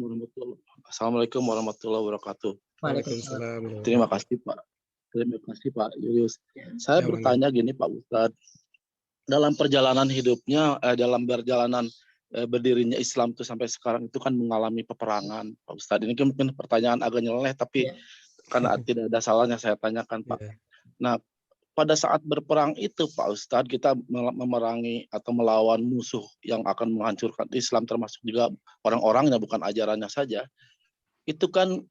warahmatullahi wabarakatuh. Waalaikumsalam. Terima kasih Pak Julius. Saya bertanya gini Pak Ustadz, dalam perjalanan hidupnya, dalam perjalanan berdirinya Islam itu sampai sekarang itu kan mengalami peperangan Pak Ustadz. Ini mungkin pertanyaan agak nyeleneh tapi karena tidak ada salahnya saya tanyakan Pak. Nah, pada saat berperang itu Pak Ustadz, kita memerangi atau melawan musuh yang akan menghancurkan Islam, termasuk juga orang-orangnya, bukan ajarannya saja. Itu kan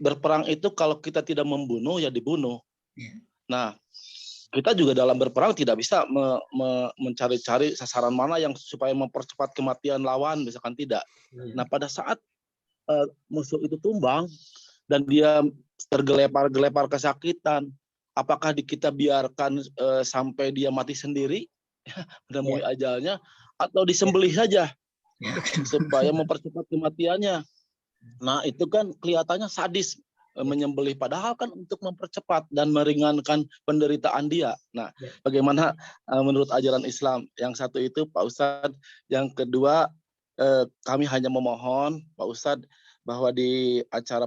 berperang itu kalau kita tidak membunuh ya dibunuh. Nah, kita juga dalam berperang tidak bisa mencari-cari sasaran mana yang supaya mempercepat kematian lawan, misalkan tidak. Nah, pada saat musuh itu tumbang dan dia tergelepar-gelepar kesakitan, apakah kita biarkan sampai dia mati sendiri, menemui ajalnya, atau disembelih saja supaya mempercepat kematiannya? Nah, itu kan kelihatannya sadis, menyembelih, padahal kan untuk mempercepat dan meringankan penderitaan dia. Nah, bagaimana menurut ajaran Islam? Yang satu itu Pak Ustadz, yang kedua kami hanya memohon Pak Ustadz bahwa di acara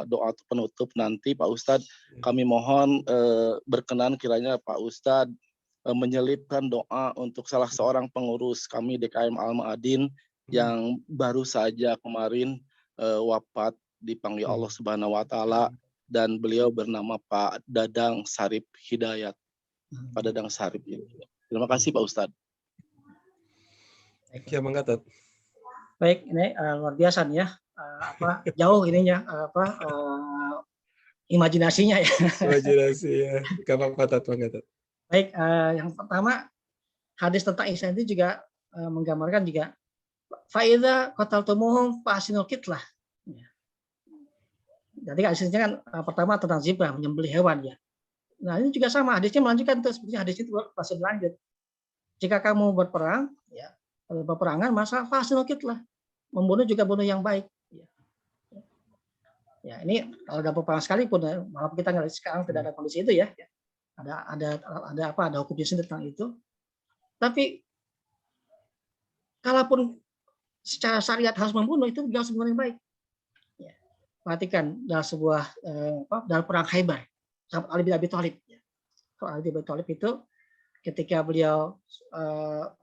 doa penutup nanti Pak Ustadz, kami mohon berkenan kiranya Pak Ustadz menyelipkan doa untuk salah seorang pengurus kami DKM Al-Ma'adin yang baru saja kemarin wafat dipanggil Allah Subhanahu wa taala, dan beliau bernama Pak Dadang Sarip Hidayat. Pak Dadang Sarip. Terima kasih Pak Ustadz. Ya, mengatakan. Baik, ini luar biasa nih ya. Jauh ininya imajinasinya ya. Imajinasi ya. Gak apa-apa Tat, mengatakan. Baik, yang pertama hadis tentang ihsan itu juga menggambarkan juga faida qataltumuhum fa ahsinul qitlah. Jadi hadisnya kan pertama tentang zibah, menyembelih hewan ya. Nah, ini juga sama, hadisnya melanjutkan tuh, seperti hadis itu masih berlanjut. Jika kamu berperang, ya, berperangan masa fa ahsinul qitlah. Membunuh juga bunuh yang baik. Ya, ini kalau udah peperangan sekalipun, ya, malah kita nggak sekarang tidak ada kondisi itu ya. Ada hukumnya sendiri tentang itu. Tapi kalaupun secara syariat harus membunuh, itu juga harus membunuh yang baik. Ya. Perhatikan dalam sebuah dalam perang Khaybar, sahabat Ali bin Abi Thalib. Ya. Ali bin Abi Thalib itu ketika beliau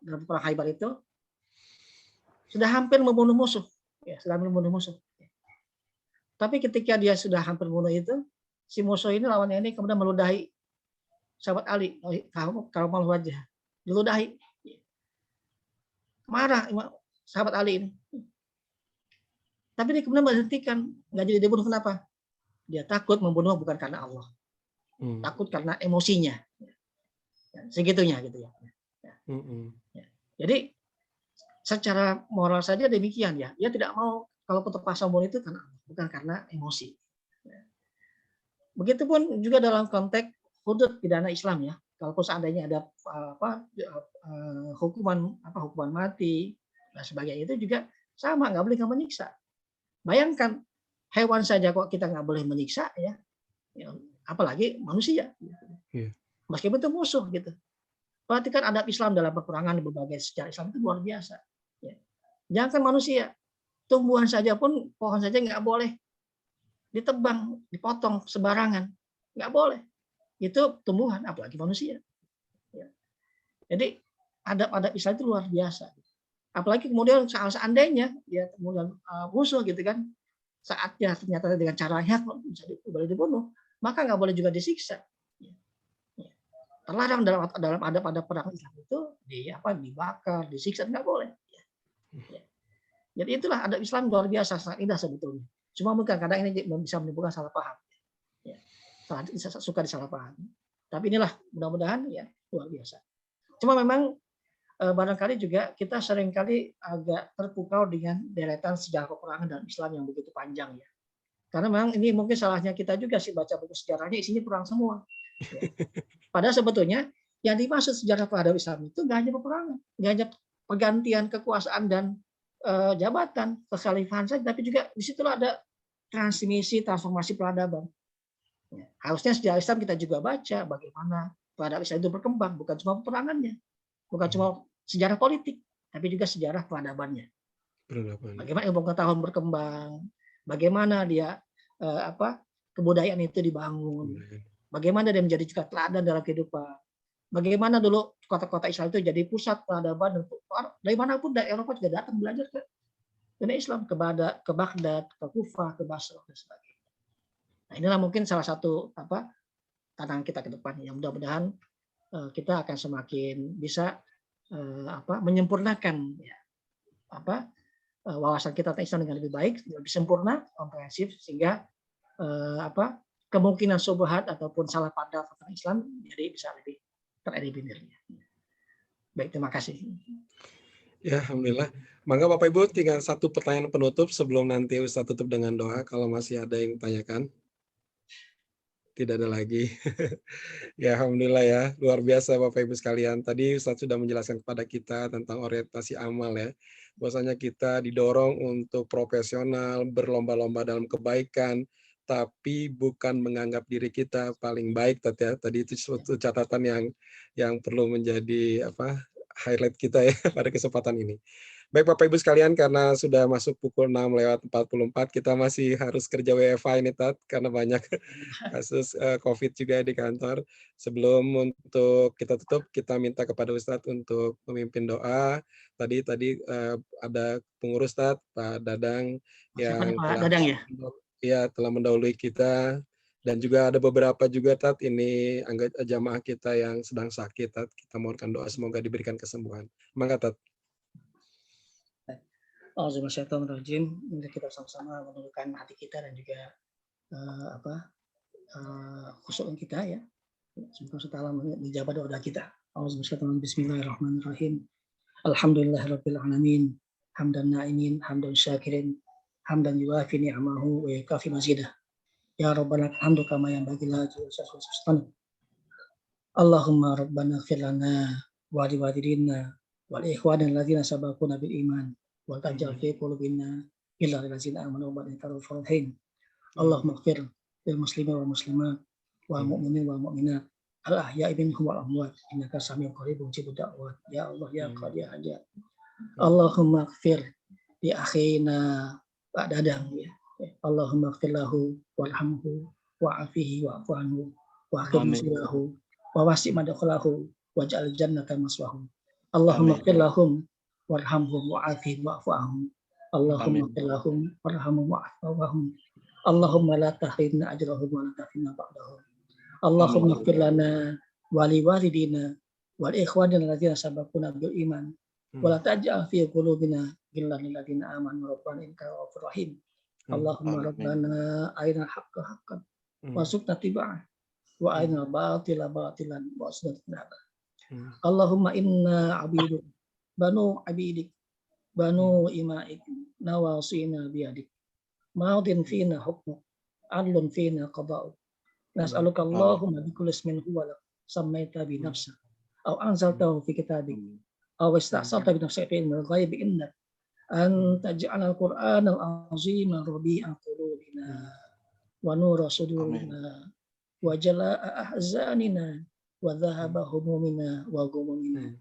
dalam perang Khaybar itu sudah hampir membunuh musuh, ya, sudah membunuh musuh. Tapi ketika dia sudah hampir membunuh itu, si musuh ini lawannya ini kemudian meludahi sahabat Ali, kalau malu wajah, diludahi. Marah sahabat Ali ini. Tapi dia kemudian menghentikan, nggak jadi dibunuh. Kenapa? Dia takut membunuh bukan karena Allah, takut karena emosinya, segitunya gitu ya. Jadi secara moral saja demikian ya. Dia tidak mau kalau terpaksa membunuh itu karena bukan karena emosi. Begitupun juga dalam konteks hudud pidana Islam ya. Kalau seandainya ada hukuman mati dan sebagainya, itu juga sama, nggak boleh menyiksa. Bayangkan hewan saja kok kita nggak boleh menyiksa ya, apalagi manusia. Meskipun itu musuh gitu. Perhatikan adab Islam dalam peperangan di berbagai sejarah Islam itu luar biasa. Ya. Jangankan manusia, tumbuhan saja pun, pohon saja nggak boleh ditebang, dipotong sembarangan, nggak boleh. Itu tumbuhan, apalagi manusia. Ya. Jadi adab-adab Islam itu luar biasa. Apalagi kemudian seandainya ya kemudian musuh gitu kan, saatnya ternyata dengan caranya bisa boleh dibunuh, maka nggak boleh juga disiksa. Terlarang dalam adab-adab perang Islam itu dibakar, disiksa, nggak boleh. Jadi itulah adab Islam luar biasa, sangat indah sebetulnya. Cuma mungkin kadang ini bisa menimbulkan salah paham. Suka disalahpahami. Tapi inilah mudah-mudahan ya luar biasa. Cuma memang barangkali juga kita seringkali agak terpukau dengan deretan sejarah peperangan dalam Islam yang begitu panjang ya. Karena memang ini mungkin salahnya kita juga sih, baca buku sejarahnya isinya perang semua. Ya. Padahal sebetulnya yang dimaksud sejarah peradaban Islam itu nggak hanya peperangan, nggak hanya pergantian kekuasaan dan jabatan, kekhalifahan saja, tapi juga disitulah ada transformasi peradaban. Ya. Harusnya sejarah Islam kita juga baca bagaimana peradaban Islam itu berkembang, bukan cuma peperangannya, bukan cuma sejarah politik, tapi juga sejarah peradabannya. Bagaimana ilmu pengetahuan berkembang, bagaimana dia kebudayaan itu dibangun, bagaimana dia menjadi juga teladan dalam kehidupan, bagaimana dulu kota-kota Islam itu jadi pusat peradaban, dari manapun dari Eropa juga datang belajar ke dunia Islam, ke Baghdad, ke Kufah, ke Basra dan sebagainya. Nah, inilah mungkin salah satu tantangan kita ke depan. Yang mudah-mudahan kita akan semakin bisa menyempurnakan wawasan kita tentang Islam dengan lebih baik, lebih sempurna, komprehensif, sehingga kemungkinan syubhat ataupun salah pandang tentang Islam jadi bisa lebih tereliminir. Baik, terima kasih. Ya, alhamdulillah. Maka Bapak Ibu tinggal satu pertanyaan penutup sebelum nanti Ustadz tutup dengan doa kalau masih ada yang ditanyakan. Tidak ada lagi. Ya, alhamdulillah ya. Luar biasa Bapak Ibu sekalian. Tadi Ustadz sudah menjelaskan kepada kita tentang orientasi amal ya. Bahwasanya kita didorong untuk profesional, berlomba-lomba dalam kebaikan, tapi bukan menganggap diri kita paling baik tadi itu suatu catatan yang perlu menjadi highlight kita ya pada kesempatan ini. Baik Bapak Ibu sekalian, karena sudah masuk pukul 6:44, kita masih harus kerja WFH ini Tat, karena banyak kasus COVID juga di kantor. Sebelum untuk kita tutup, kita minta kepada Ustadz untuk memimpin doa. Tadi ada pengurus Tat, Pak Dadang, yang telah mendahului kita. Dan juga ada beberapa juga Tat, ini anggota jamaah kita yang sedang sakit Tat. Kita mohonkan doa semoga diberikan kesembuhan. Mangga Tat. Auzubillahiminasyaitonirrajim. Kita sama-sama menundukkan hati kita dan juga khusyuk kita ya. Semoga Allah menjawab doa kita. Auzubillahi bismillahirrahmanirrahim. Alhamdulillahirabbil alamin. Hamdan na'imin, hamdan syakirin, hamdan yuwafi ni'amahu wa yukafi mazidah. Ya Rabbana hamdu kama yanbaghi laka wa Allahumma rabbana ighfir lana wa liwalidina wal ikhwanina alladziina sabaquna bil iman wa taj'al fi qulubina ghillan lil ladzina amanu wa innaka ra'ufur rahim. Allahumma ighfir lil muslimin wal muslimat wal mu'minin wal mu'minat al ahya'i minhum wal amwat innaka samii'un qariibun mujibud da'wat. Ya Allah ya Qadir hajat. Allahumma ighfir li akhina Pak Dadang ya. Allahumma ighfir lahu warhamhu wa'afihi wa'fu anhu wa akhim muslimahu wa wasi' madkhalahu waj'al jannata maswahu. Allahumma ighfir lahum warhamhum wa'afihim wa'fu anhum. Allahumma ighfir lahum warhamhum wa'fu anhum. Allahumma la tahrimna ajrahum wa la tahrimna ba'dahum. Allahumma ighfir lana wa li walidina wal ikhwanina alladzina sabaquna bil iman wa la taj'al fi qulubina ghillan lil ladzina amanu rabbana innaka ra'ufur rahim. Allahumma rabbana arina haqqa haqqan warzuqna tiba'ah wa arina batila batilan warzuqna tinabah. Allahumma inna abiduk banu abidik banu ima'ik nawasina biyadik maudin fina hukmuk adlun fina qada'uk nas'aluka Allahumma bikulli ismin huwa lak sammaita bi nafsik aw anzaltahu fi kitabik aw ista'salta bi nafsika fi ilmil ghaibi innaka an taj'alal Qur'anal azima rabi'a qulubina wa nura sudurina wa jalaa'a ahzanina wa dhahaba humumina wa ghumumina.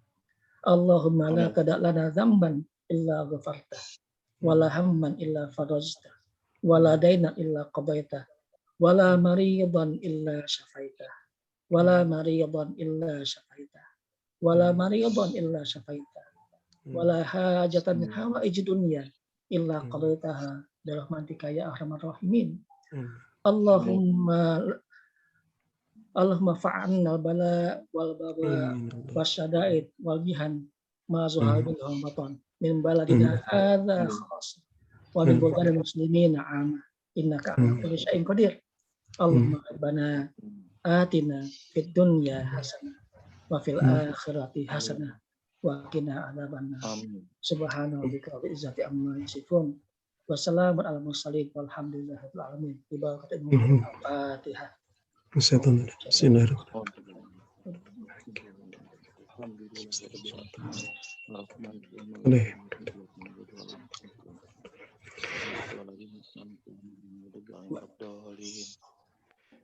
Allahumma la tada' lana dhanban illa ghafarta wa la hamman illa farajta wa la dayna illa qadaita wa la maridan illa syafaita wa la maridan illa syafaita wa la maridan illa syafaita wala hajatan min hawaij dunya illa qadaitaha bi rahmatika ya arhamar rahimin. Allahumma fa'anna bala wal baba wasyada'id wal bihan ma zuhal min batan min baladina hadza khas wa min buladil muslimin am innaka ala kulli syai'in qadir. Allahumma rabbana atina fid dunya hasanah wa fil akhirati hasanah wa qina adzabannar. Subhana rabbika rabbil izzati amma yasifun wa salamun alal mursalin walhamdulillahi rabbil alamin. Bi barakatil Fatihah.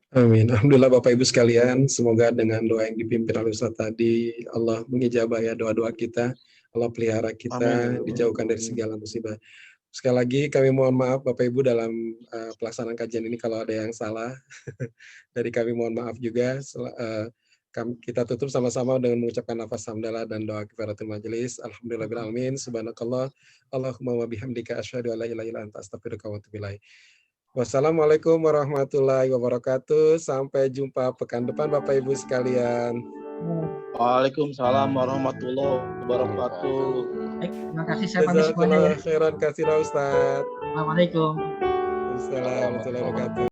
Amin. Alhamdulillah Bapak Ibu sekalian, semoga dengan doa yang dipimpin oleh Ustaz tadi, Allah mengijabah ya doa-doa kita, Allah pelihara kita, dijauhkan dari segala musibah. Sekali lagi kami mohon maaf Bapak Ibu dalam pelaksanaan kajian ini kalau ada yang salah. Dari kami mohon maaf juga. Kita tutup sama-sama dengan mengucapkan lafaz hamdalah dan doa kifaratul majelis. Alhamdulillahirabbil alamin. Subhanakallah. Allahumma wa bihamdika asyhadu an la ilaha illa anta astaghfiruka wa atubu ilaik. Wassalamualaikum warahmatullahi wabarakatuh. Sampai jumpa pekan depan Bapak Ibu sekalian. Waalaikumsalam warahmatullahi wabarakatuh. Baik, terima kasih saya pamit semuanya ya. Khairan kasih Ustaz. Assalamualaikum. Assalamualaikum warahmatullahi wabarakatuh.